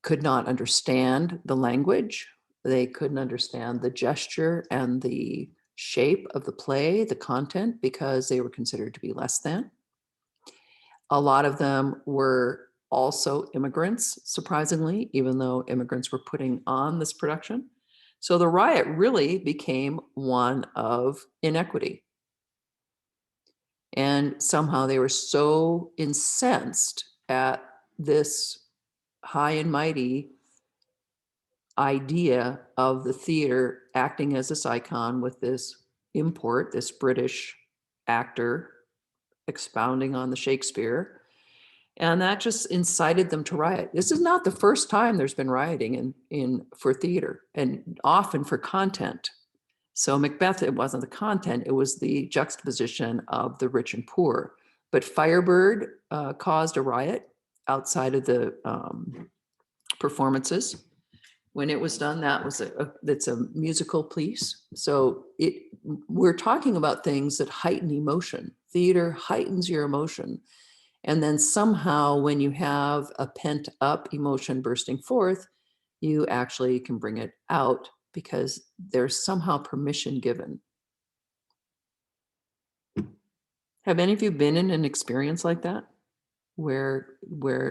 could not understand the language. They couldn't understand the gesture and the shape of the play, the content, because they were considered to be less than. A lot of them were also immigrants, surprisingly, even though immigrants were putting on this production. So the riot really became one of inequity. And somehow they were so incensed at this high and mighty idea of the theater acting as this icon with this import, this British actor expounding on the Shakespeare. And that just incited them to riot. This is not the first time there's been rioting for theater, and often for content. So Macbeth, it wasn't the content, it was the juxtaposition of the rich and poor. But Firebird caused a riot outside of the performances. When it was done, that's a musical piece. So we're talking about things that heighten emotion. Theater heightens your emotion. And then somehow when you have a pent up emotion bursting forth, you actually can bring it out because there's somehow permission given. Have any of you been in an experience like that? Where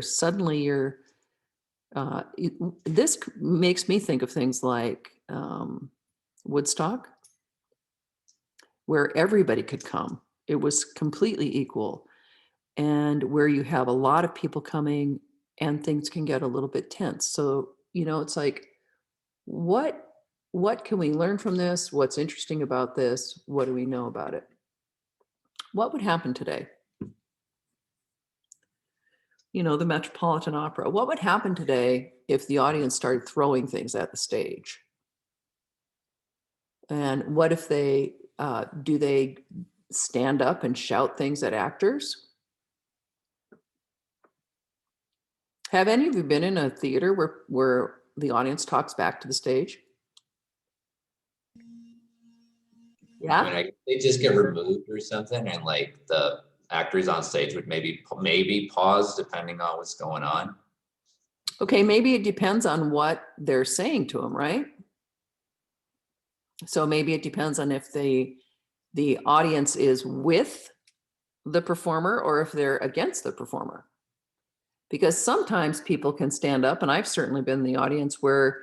suddenly you're, this makes me think of things like Woodstock, where everybody could come. It was completely equal. And where you have a lot of people coming and things can get a little bit tense. So, you know, it's like, what can we learn from this? What's interesting about this? What do we know about it? What would happen today? You know, the Metropolitan Opera. What would happen today if the audience started throwing things at the stage? And what if they do they stand up and shout things at actors? Have any of you been in a theater where the audience talks back to the stage? I mean, Yeah. they just get removed or something, and like the actors on stage would maybe pause depending on what's going on. Okay, maybe it depends on what they're saying to them, right? So maybe it depends on if the audience is with the performer or if they're against the performer. Because sometimes people can stand up, and I've certainly been in the audience where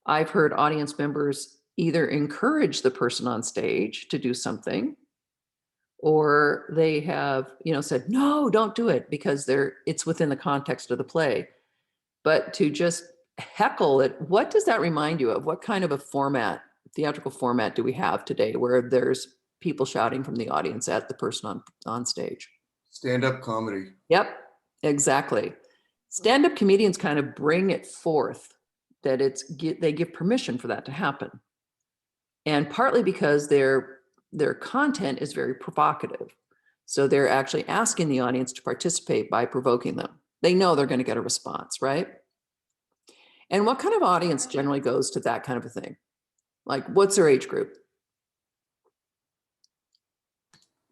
I've heard audience members either encourage the person on stage to do something, or they have, said, no, don't do it, because it's within the context of the play. But to just heckle it, what does that remind you of? What kind of a theatrical format do we have today where there's people shouting from the audience at the person on stage? Stand-up comedy. Yep, exactly. Stand-up comedians kind of bring it forth that they give permission for that to happen. And partly because their content is very provocative. So they're actually asking the audience to participate by provoking them. They know they're going to get a response, right? And what kind of audience generally goes to that kind of a thing? Like, what's their age group?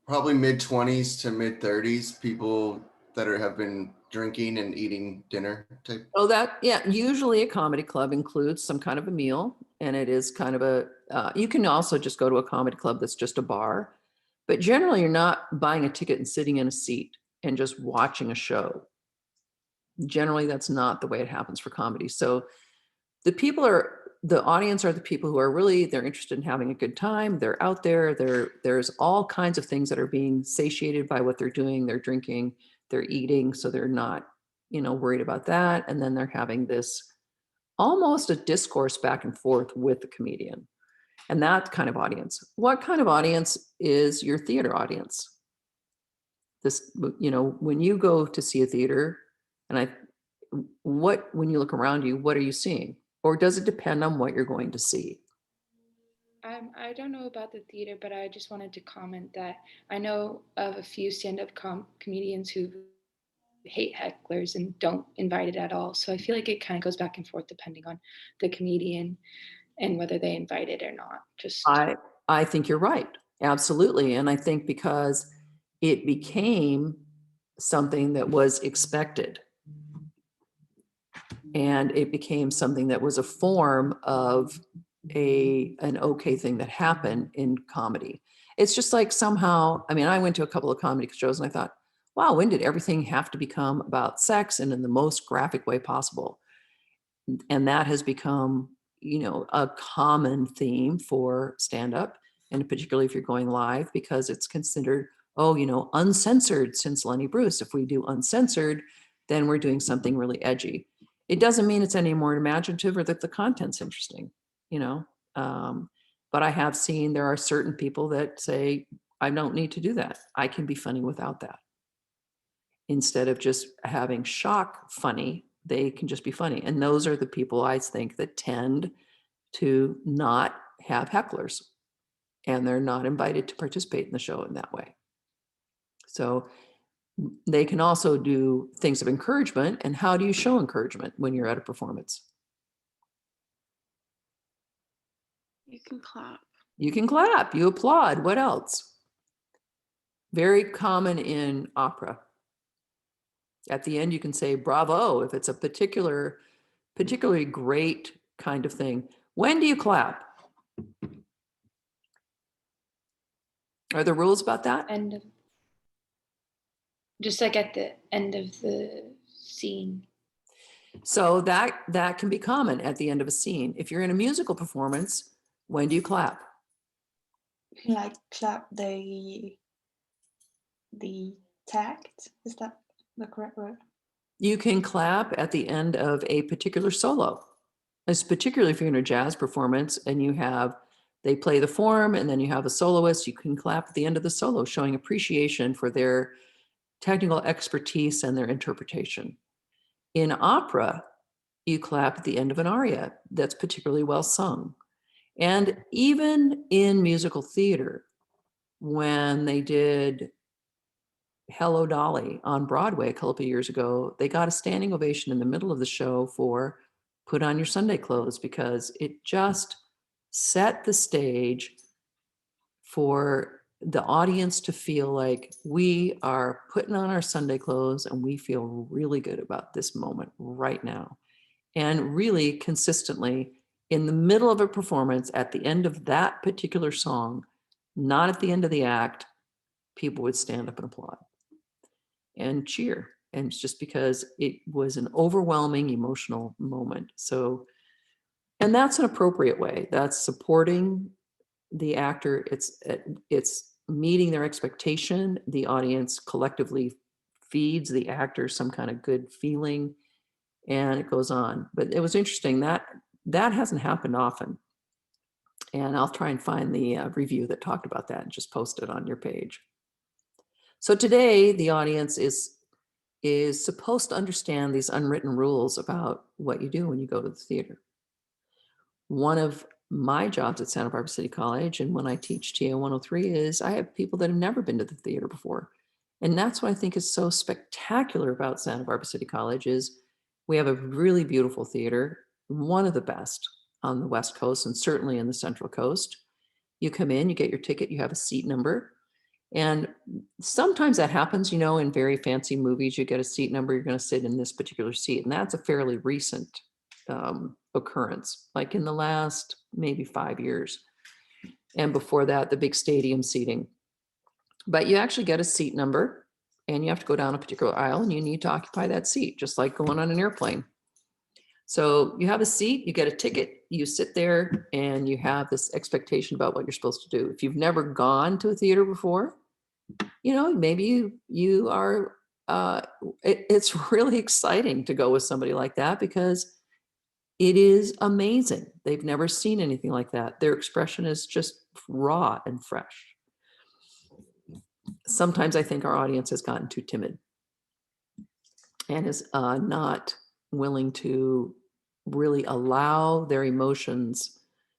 Probably mid-20s to mid-30s, people that have been drinking and eating dinner type. Oh, usually a comedy club includes some kind of a meal, and it is kind of you can also just go to a comedy club that's just a bar, but generally you're not buying a ticket and sitting in a seat and just watching a show. Generally, that's not the way it happens for comedy. So the audience are the people who are they're interested in having a good time. They're out there. There's all kinds of things that are being satiated by what they're doing. They're drinking, they're eating, so they're not, worried about that. And then they're having this almost a discourse back and forth with the comedian. And that kind of audience. What kind of audience is your theater audience? When you go to see a theater, when you look around you, what are you seeing? Or does it depend on what you're going to see? I don't know about the theater, but I just wanted to comment that I know of a few stand-up comedians who hate hecklers and don't invite it at all. So I feel like it kind of goes back and forth depending on the comedian and whether they invite it or not. I think you're right. Absolutely. And I think because it became something that was expected, and it became something that was a form of an okay thing that happened in comedy. It's just like somehow, I went to a couple of comedy shows and I thought, wow, when did everything have to become about sex and in the most graphic way possible? And that has become, a common theme for stand-up, and particularly if you're going live, because it's considered, uncensored since Lenny Bruce. If we do uncensored, then we're doing something really edgy. It doesn't mean it's any more imaginative or that the content's interesting, but I have seen there are certain people that say, I don't need to do that. I can be funny without that. Instead of just having shock funny, they can just be funny. And those are the people I think that tend to not have hecklers, and they're not invited to participate in the show in that way. So they can also do things of encouragement. And how do you show encouragement when you're at a performance? You can clap. You can clap, you applaud. What else? Very common in opera. At the end, you can say bravo if it's a particularly great kind of thing. When do you clap? Are there rules about that? Just like at the end of the scene. So that can be common at the end of a scene. If you're in a musical performance, when do you clap? You can like clap the tact. Is that the correct word? You can clap at the end of a particular solo. It's particularly if you're in a jazz performance and they play the form and then you have a soloist, you can clap at the end of the solo, showing appreciation for their technical expertise and their interpretation. In opera, you clap at the end of an aria that's particularly well sung. And even in musical theater, when they did Hello Dolly on Broadway a couple of years ago, they got a standing ovation in the middle of the show for Put On Your Sunday Clothes, because it just set the stage for the audience to feel like we are putting on our Sunday clothes and we feel really good about this moment right now. And really consistently, in the middle of a performance, at the end of that particular song, not at the end of the act, people would stand up and applaud and cheer. And it's just because it was an overwhelming emotional moment. So, and that's an appropriate way. That's supporting the actor. It's meeting their expectation. The audience collectively feeds the actor some kind of good feeling, and it goes on. But it was interesting that that hasn't happened often. And I'll try and find the review that talked about that and just post it on your page. So today, the audience is supposed to understand these unwritten rules about what you do when you go to the theater. One of my jobs at Santa Barbara City College, and when I teach TA 103, is I have people that have never been to the theater before. And that's what I think is so spectacular about Santa Barbara City College is we have a really beautiful theater, one of the best on the West Coast and certainly in the Central Coast. You come in, you get your ticket, you have a seat number. And sometimes that happens, you know, in very fancy movies, you get a seat number, you're going to sit in this particular seat. And that's a fairly recent occurrence, like in the last maybe 5 years. And before that, the big stadium seating. But you actually get a seat number and you have to go down a particular aisle and you need to occupy that seat, just like going on an airplane. So you have a seat, you get a ticket, you sit there and you have this expectation about what you're supposed to do. If you've never gone to a theater before, you know, maybe you are, it's really exciting to go with somebody like that because it is amazing. They've never seen anything like that. Their expression is just raw and fresh. Sometimes I think our audience has gotten too timid and is not willing to really allow their emotions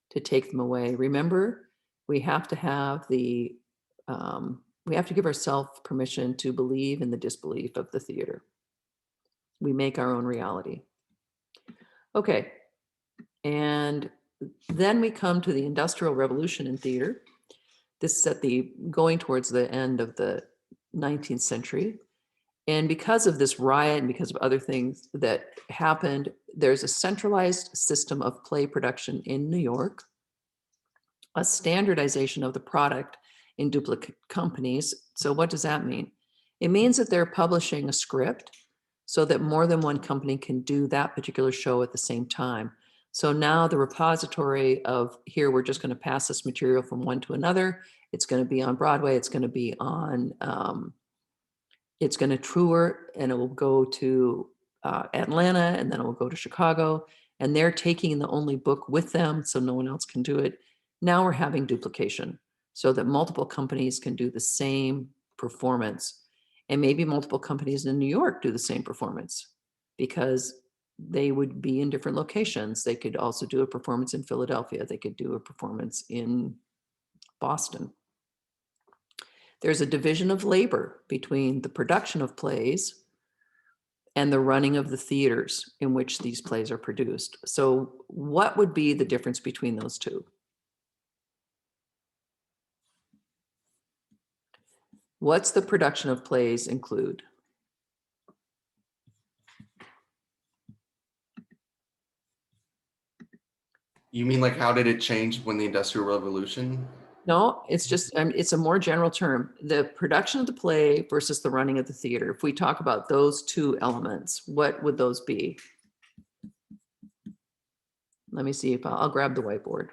to take them away. Remember, we have to have we have to give ourselves permission to believe in the disbelief of the theater. We make our own reality. Okay, and then we come to the Industrial Revolution in theater. This is at the going towards the end of the 19th century. And because of this riot and because of other things that happened, there's a centralized system of play production in New York, a standardization of the product in duplicate companies. So what does that mean? It means that they're publishing a script so that more than one company can do that particular show at the same time. So now the repository of here, we're just going to pass this material from one to another. It's going to be on Broadway. It's going to be on, it's going to tour and it will go to Atlanta and then it will go to Chicago. And they're taking the only book with them so no one else can do it. Now we're having duplication so that multiple companies can do the same performance. And maybe multiple companies in New York do the same performance because they would be in different locations. They could also do a performance in Philadelphia. They could do a performance in Boston. There's a division of labor between the production of plays and the running of the theaters in which these plays are produced. So what would be the difference between those two? What's the production of plays include? You mean like how did it change when the Industrial Revolution? No, it's just, it's a more general term. The production of the play versus the running of the theater. If we talk about those two elements, what would those be? Let me see if I'll grab the whiteboard.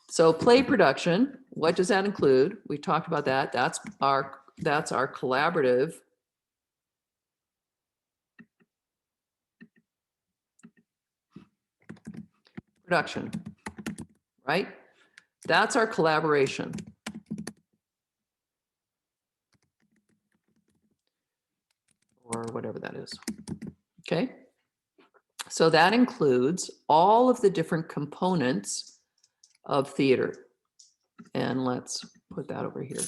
So play production, what does that include? We talked about that. That's our collaborative production, right? That's our collaboration. Or whatever that is. Okay. So that includes all of the different components of theater. And let's put that over here.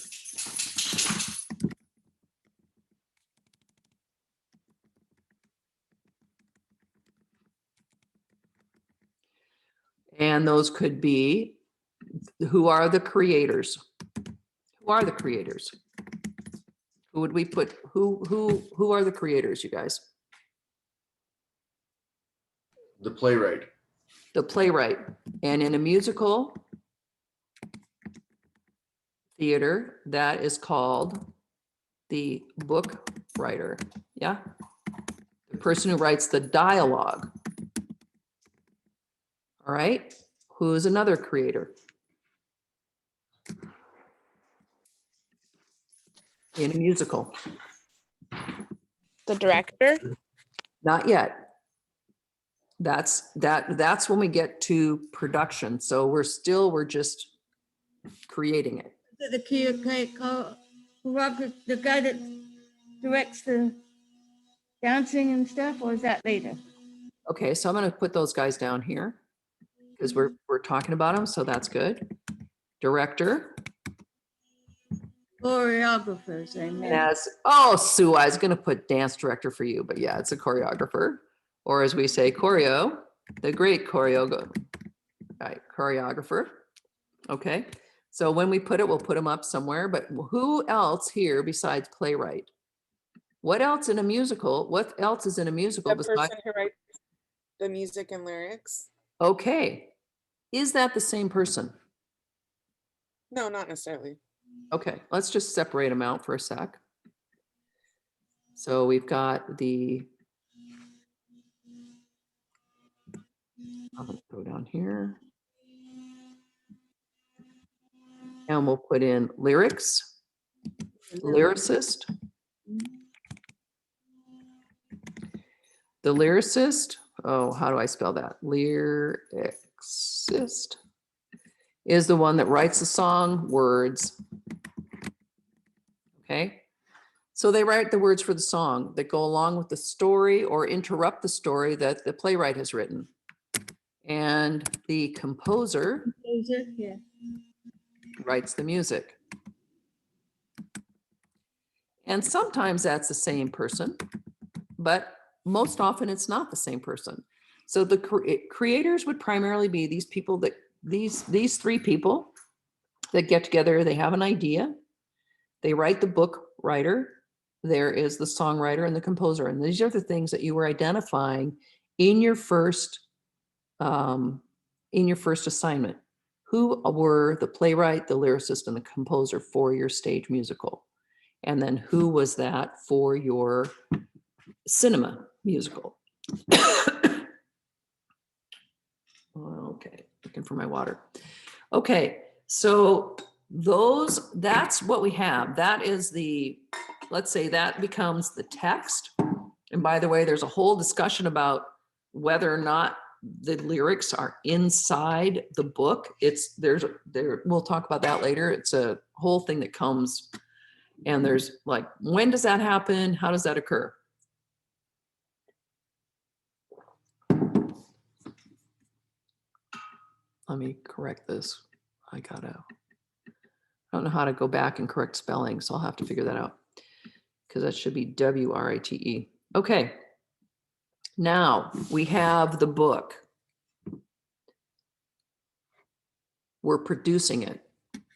And those could be, who are the creators? Who are the creators? Who would we put, who are the creators, you guys? The playwright. The playwright. And in a musical theater, that is called the book writer. Yeah. The person who writes the dialogue. All right. Who is another creator? In a musical. The director? Not yet. That's when we get to production. So we're just creating it. The the guy that directs the dancing and stuff, or is that later? Okay, so I'm going to put those guys down here because we're talking about them, so that's good. Director. Choreographers, I And meant. as, oh, Sue, I was going to put dance director for you, but yeah, it's a choreographer. Or as we say, choreo, the great choreographer. Okay, so when we put it, we'll put them up somewhere, but who else here besides playwright? What else in a musical? What else is in a musical The person besides? who writes the music and lyrics. Okay, is that the same person? No, not necessarily. Okay, let's just separate them out for a sec. So we've got the, I'm gonna go down here. And we'll put in lyrics, lyricist. The lyricist, oh, how do I spell that? Lyricist is the one that writes the song, words. Okay, so they write the words for the song that go along with the story or interrupt the story that the playwright has written. And the composer Yeah. writes the music. And sometimes that's the same person, but most often it's not the same person. So the creators would primarily be these people that, these three people that get together, they have an idea, they write the book writer, there is the songwriter and the composer. And these are the things that you were identifying in your first assignment. Who were the playwright, the lyricist, and the composer for your stage musical? And then who was that for your cinema musical? Okay, looking for my water. Okay, so that's what we have. That is the, let's say that becomes the text. And by the way, there's a whole discussion about whether or not the lyrics are inside the book. We'll talk about that later. It's a whole thing that comes, and there's like, when does that happen? How does that occur? Let me correct this. I don't know how to go back and correct spelling, so I'll have to figure that out because that should be W-R-I-T-E. Okay. Now we have the book. We're producing it.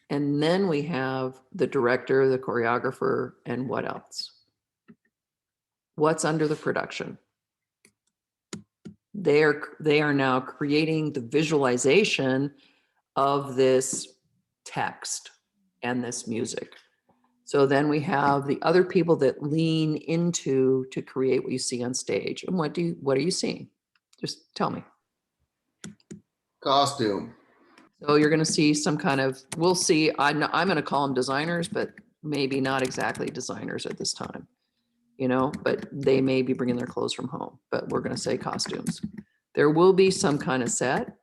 And then we have the director, the choreographer, and what else? What's under the production? They are now creating the visualization of this text and this music. So then we have the other people that lean into to create what you see on stage. And what are you seeing? Just tell me. Costume. So you're going to see some kind of, we'll see, I'm going to call them designers, but maybe not exactly designers at this time, but they may be bringing their clothes from home, but we're going to say costumes. There will be some kind of set.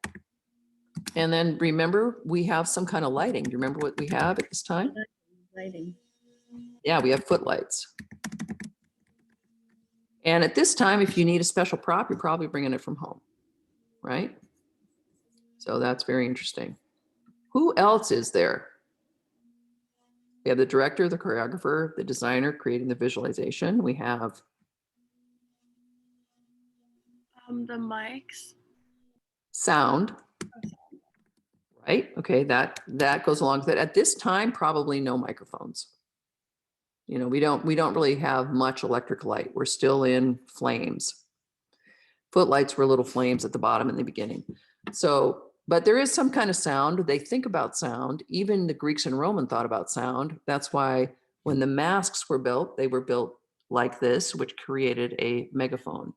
And then remember, we have some kind of lighting. Do you remember what we have at this time? Lighting. Yeah, we have footlights. And at this time, if you need a special prop, you're probably bringing it from home, right? So that's very interesting. Who else is there? We have the director, the choreographer, the designer creating the visualization. We have The mics. sound, right? Okay, that goes along with it. At this time, probably no microphones. You know, we don't really have much electric light. We're still in flames. Footlights were little flames at the bottom in the beginning. So, but there is some kind of sound. They think about sound. Even the Greeks and Roman thought about sound. That's why when the masks were built, they were built like this, which created a megaphone.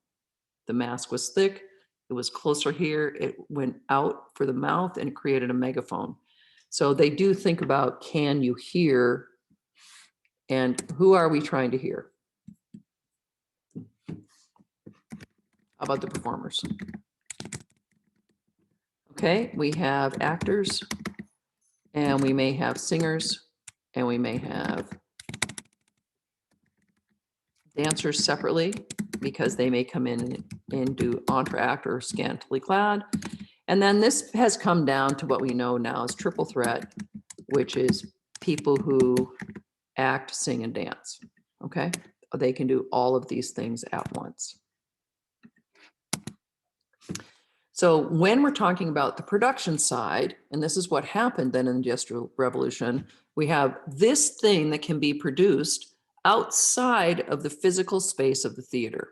The mask was thick. It was closer here. It went out for the mouth and created a megaphone. So they do think about, can you hear? And who are we trying to hear? How about the performers? Okay, we have actors, and we may have singers, and we may have dancers separately, because they may come in and do entr'acte or scantily clad. And then this has come down to what we know now as triple threat, which is people who act, sing, and dance. Okay, they can do all of these things at once. So when we're talking about the production side, and this is what happened then in the Industrial Revolution, we have this thing that can be produced outside of the physical space of the theater.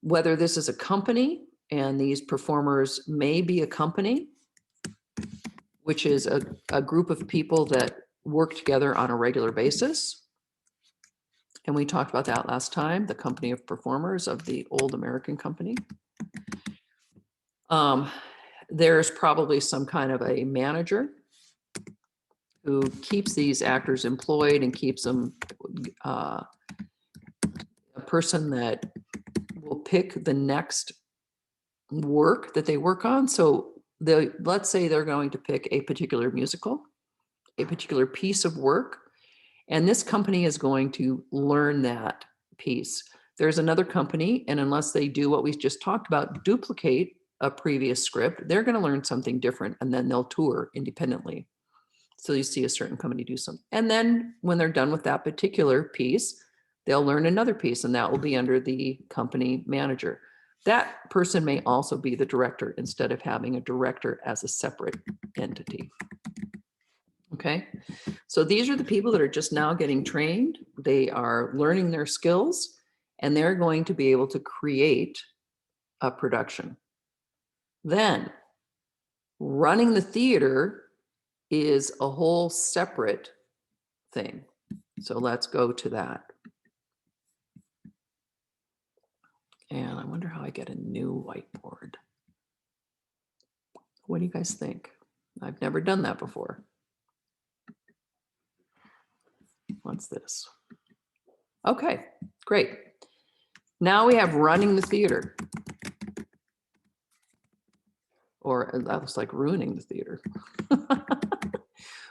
Whether this is a company, and these performers may be a company, which is a group of people that work together on a regular basis. And we talked about that last time, the company of performers of the old American company. There's probably some kind of a manager who keeps these actors employed and keeps them a person that will pick the next work that they work on. So let's say they're going to pick a particular musical, a particular piece of work, and this company is going to learn that piece. There's another company, and unless they do what we just talked about, duplicate a previous script, they're going to learn something different, and then they'll tour independently. So you see a certain company do something. And then when they're done with that particular piece, they'll learn another piece, and that will be under the company manager. That person may also be the director instead of having a director as a separate entity. Okay, so these are the people that are just now getting trained. They are learning their skills, and they're going to be able to create a production. Then running the theater is a whole separate thing. So let's go to that. And I wonder how I get a new whiteboard. What do you guys think? I've never done that before. What's this? Okay, great. Now we have running the theater. Or that looks like ruining the theater.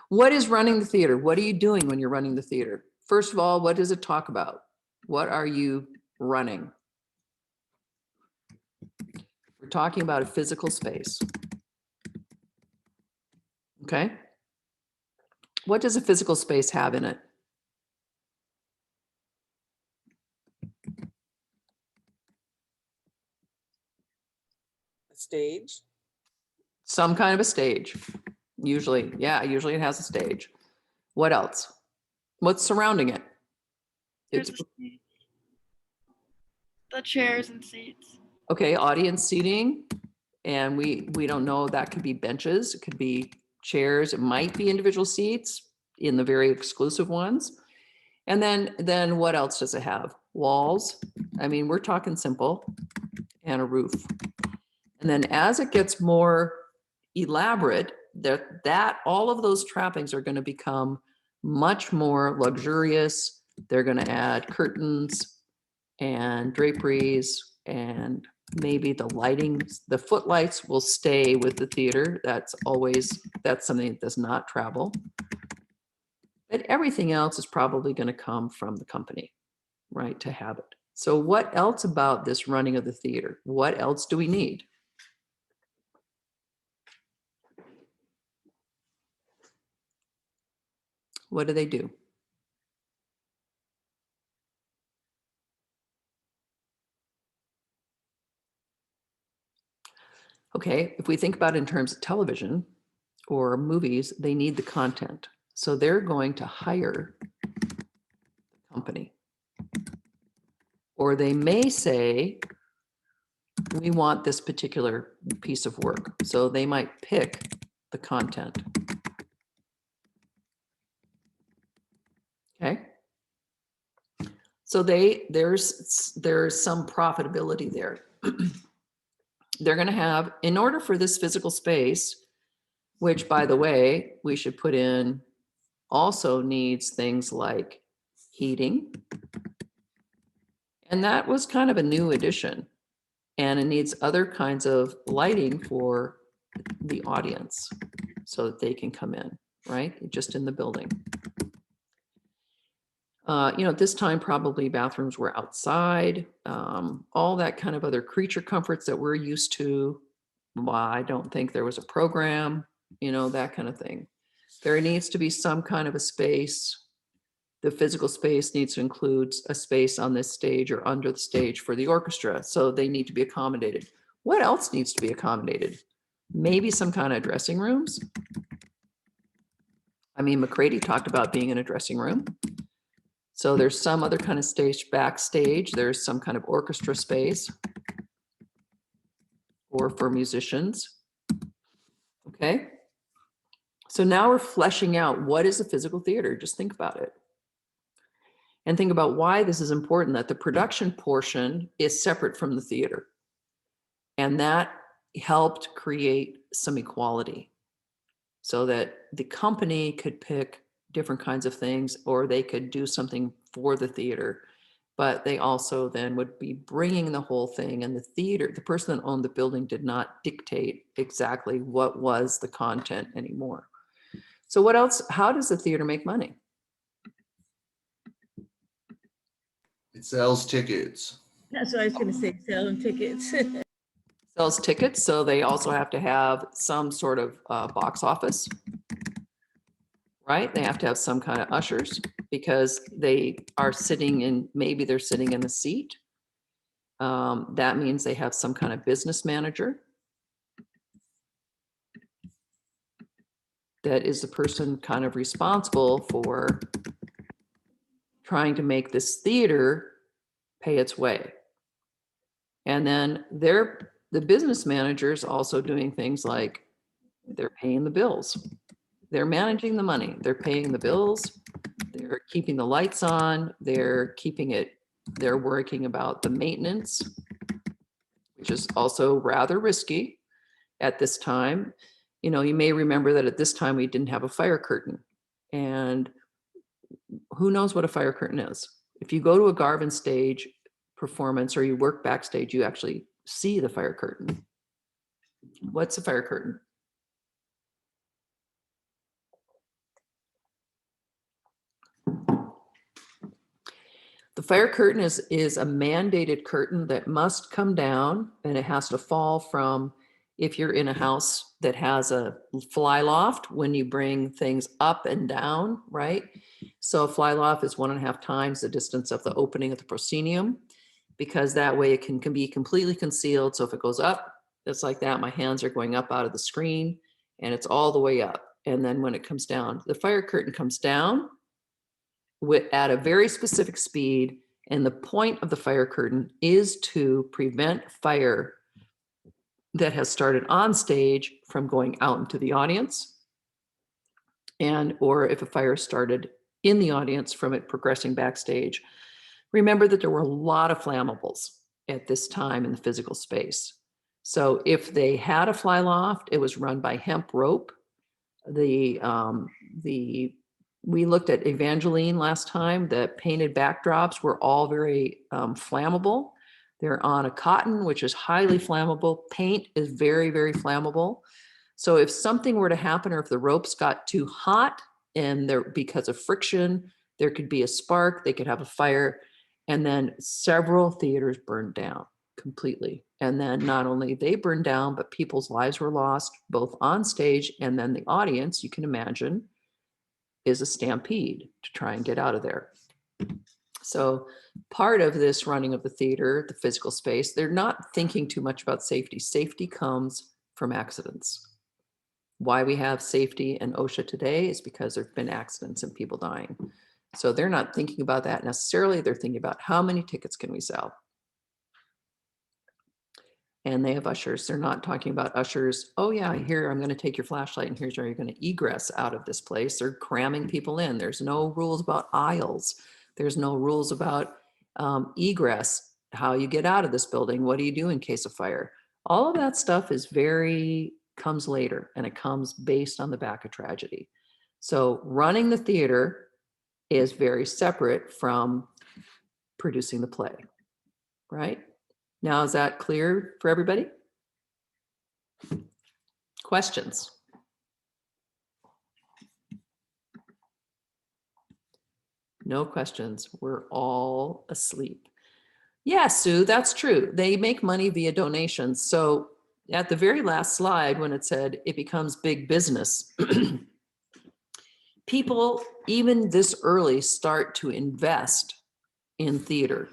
What is running the theater? What are you doing when you're running the theater? First of all, what does it talk about? What are you running? We're talking about a physical space. Okay. What does a physical space have in it? A stage. Some kind of a stage. Usually, yeah, usually it has a stage. What else? What's surrounding it? It's The chairs and seats. okay, audience seating. And we don't know, that could be benches, it could be chairs, it might be individual seats in the very exclusive ones. And then what else does it have? Walls. I mean, we're talking simple, and a roof. And then as it gets more elaborate, that all of those trappings are going to become much more luxurious. They're going to add curtains and draperies, and maybe the lighting, the footlights will stay with the theater. That's something that does not travel. But everything else is probably going to come from the company, right, to have it. So what else about this running of the theater? What else do we need? What do they do? Okay, if we think about it in terms of television or movies, they need the content. So they're going to hire the company. Or they may say, we want this particular piece of work. So they might pick the content. Okay. So there's some profitability there. They're going to have, in order for this physical space, which by the way, we should put in, also needs things like heating. And that was kind of a new addition. And it needs other kinds of lighting for the audience so that they can come in, right? Just in the building. At this time, probably bathrooms were outside, all that kind of other creature comforts that we're used to. Well, I don't think there was a program, that kind of thing. There needs to be some kind of a space. The physical space needs to include a space on this stage or under the stage for the orchestra. So they need to be accommodated. What else needs to be accommodated? Maybe some kind of dressing rooms. I mean, McCready talked about being in a dressing room. So there's some other kind of stage backstage. There's some kind of orchestra space or for musicians. Okay. So now we're fleshing out what is a physical theater. Just think about it. And think about why this is important, that the production portion is separate from the theater. And that helped create some equality so that the company could pick different kinds of things, or they could do something for the theater, but they also then would be bringing the whole thing, and the theater, the person that owned the building did not dictate exactly what was the content anymore. So what else, how does the theater make money? It sells tickets. That's what I was gonna say, selling tickets. Sells tickets, so they also have to have some sort of box office, right? They have to have some kind of ushers because they are sitting in, maybe they're sitting in a seat. That means they have some kind of business manager. That is the person kind of responsible for trying to make this theater pay its way. And then the business managers also doing things like they're paying the bills. They're managing the money. They're paying the bills. They're keeping the lights on. They're keeping it, they're working about the maintenance, which is also rather risky at this time. You may remember that at this time we didn't have a fire curtain. And who knows what a fire curtain is? If you go to a Garvin stage performance or you work backstage, you actually see the fire curtain. What's a fire curtain? The fire curtain is a mandated curtain that must come down, and it has to fall from, if you're in a house that has a fly loft, when you bring things up and down, right? So a fly loft is 1.5 times the distance of the opening of the proscenium, because that way it can be completely concealed. So if it goes up, it's like that. My hands are going up out of the screen and it's all the way up. And then when it comes down, the fire curtain comes down at a very specific speed. And the point of the fire curtain is to prevent fire that has started on stage from going out into the audience, or if a fire started in the audience, from it progressing backstage. Remember that there were a lot of flammables at this time in the physical space. So if they had a fly loft, it was run by hemp rope. We looked at Evangeline last time. The painted backdrops were all very flammable. They're on a cotton, which is highly flammable. Paint is very, very flammable. So if something were to happen, or if the ropes got too hot and because of friction, there could be a spark, they could have a fire, and then several theaters burned down completely. And then not only they burned down, but people's lives were lost, both on stage and then the audience, you can imagine. is a stampede to try and get out of there. So part of this running of the theater, the physical space, they're not thinking too much about safety. Safety comes from accidents. Why we have safety and OSHA today is because there've been accidents and people dying. So they're not thinking about that necessarily. They're thinking about how many tickets can we sell? And they have ushers. They're not talking about ushers. Oh yeah, here, I'm going to take your flashlight and here's where you're going to egress out of this place. They're cramming people in. There's no rules about aisles. There's no rules about egress, how you get out of this building. What do you do in case of fire? All of that stuff is comes later, and it comes based on the back of tragedy. So running the theater is very separate from producing the play, right? Now, is that clear for everybody? Questions? No questions. We're all asleep. Yeah, Sue, that's true. They make money via donations. So at the very last slide, when it said it becomes big business, people even this early start to invest in theater.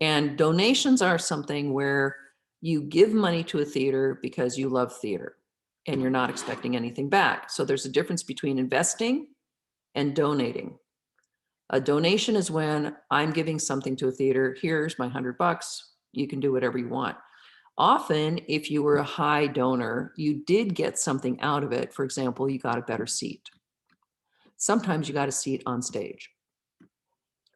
And donations are something where you give money to a theater because you love theater and you're not expecting anything back. So there's a difference between investing and donating. A donation is when I'm giving something to a theater. Here's my $100. You can do whatever you want. Often, if you were a high donor, you did get something out of it. For example, you got a better seat. Sometimes you got a seat on stage.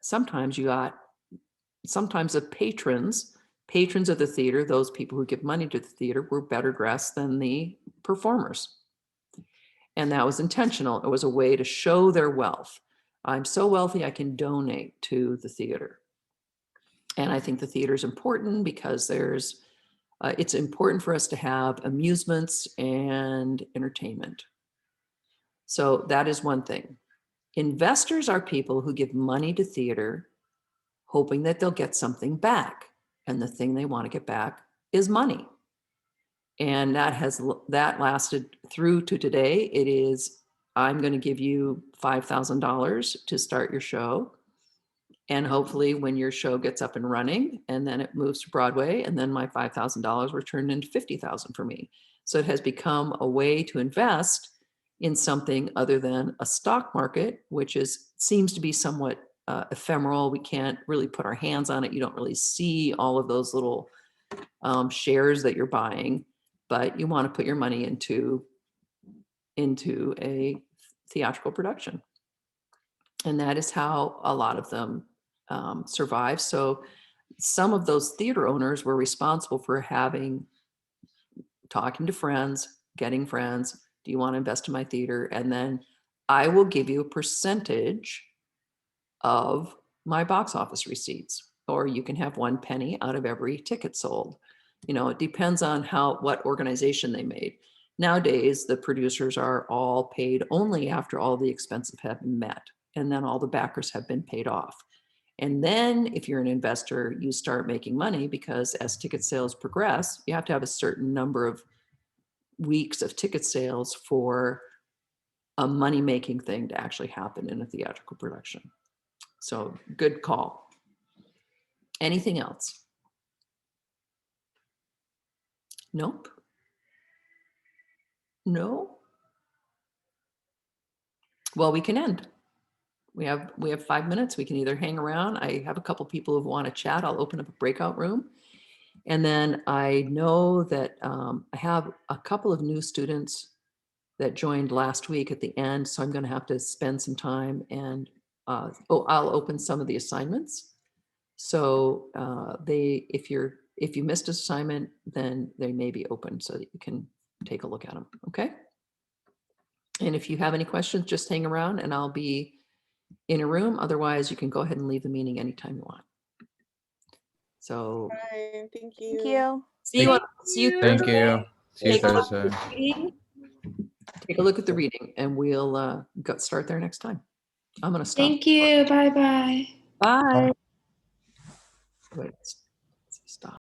Sometimes the patrons of the theater, those people who give money to the theater, were better dressed than the performers. And that was intentional. It was a way to show their wealth. I'm so wealthy, I can donate to the theater. And I think the theater is important because it's important for us to have amusements and entertainment. So that is one thing. Investors are people who give money to theater hoping that they'll get something back. And the thing they want to get back is money. And that lasted through to today. It is, I'm going to give you $5,000 to start your show. And hopefully when your show gets up and running and then it moves to Broadway, and then my $5,000 were turned into $50,000 for me. So it has become a way to invest in something other than a stock market, which seems to be somewhat ephemeral. We can't really put our hands on it. You don't really see all of those little shares that you're buying, but you want to put your money into a theatrical production. And that is how a lot of them survive. So some of those theater owners were responsible for talking to friends, getting friends. Do you want to invest in my theater? And then I will give you a percentage of my box office receipts, or you can have 1 penny out of every ticket sold. It depends on what organization they made. Nowadays, the producers are all paid only after all the expenses have been met, and then all the backers have been paid off. And then if you're an investor, you start making money because as ticket sales progress, you have to have a certain number of weeks of ticket sales for a money-making thing to actually happen in a theatrical production. So good call. Anything else? Nope. No? Well, we can end. We have 5 minutes. We can either hang around. I have a couple people who want to chat. I'll open up a breakout room. And then I know that I have a couple of new students that joined last week at the end. So I'm going to have to spend some time and I'll open some of the assignments. So if you missed an assignment, then they may be open so that you can take a look at them. Okay. And if you have any questions, just hang around and I'll be in a room. Otherwise, you can go ahead and leave the meeting anytime you want. So Bye. Thank you. Thank you. see you Thank Thursday. you. See you Thursday. Take a look at the reading and we'll start there next time. I'm going to stop. Thank you. Bye-bye. Bye. Wait.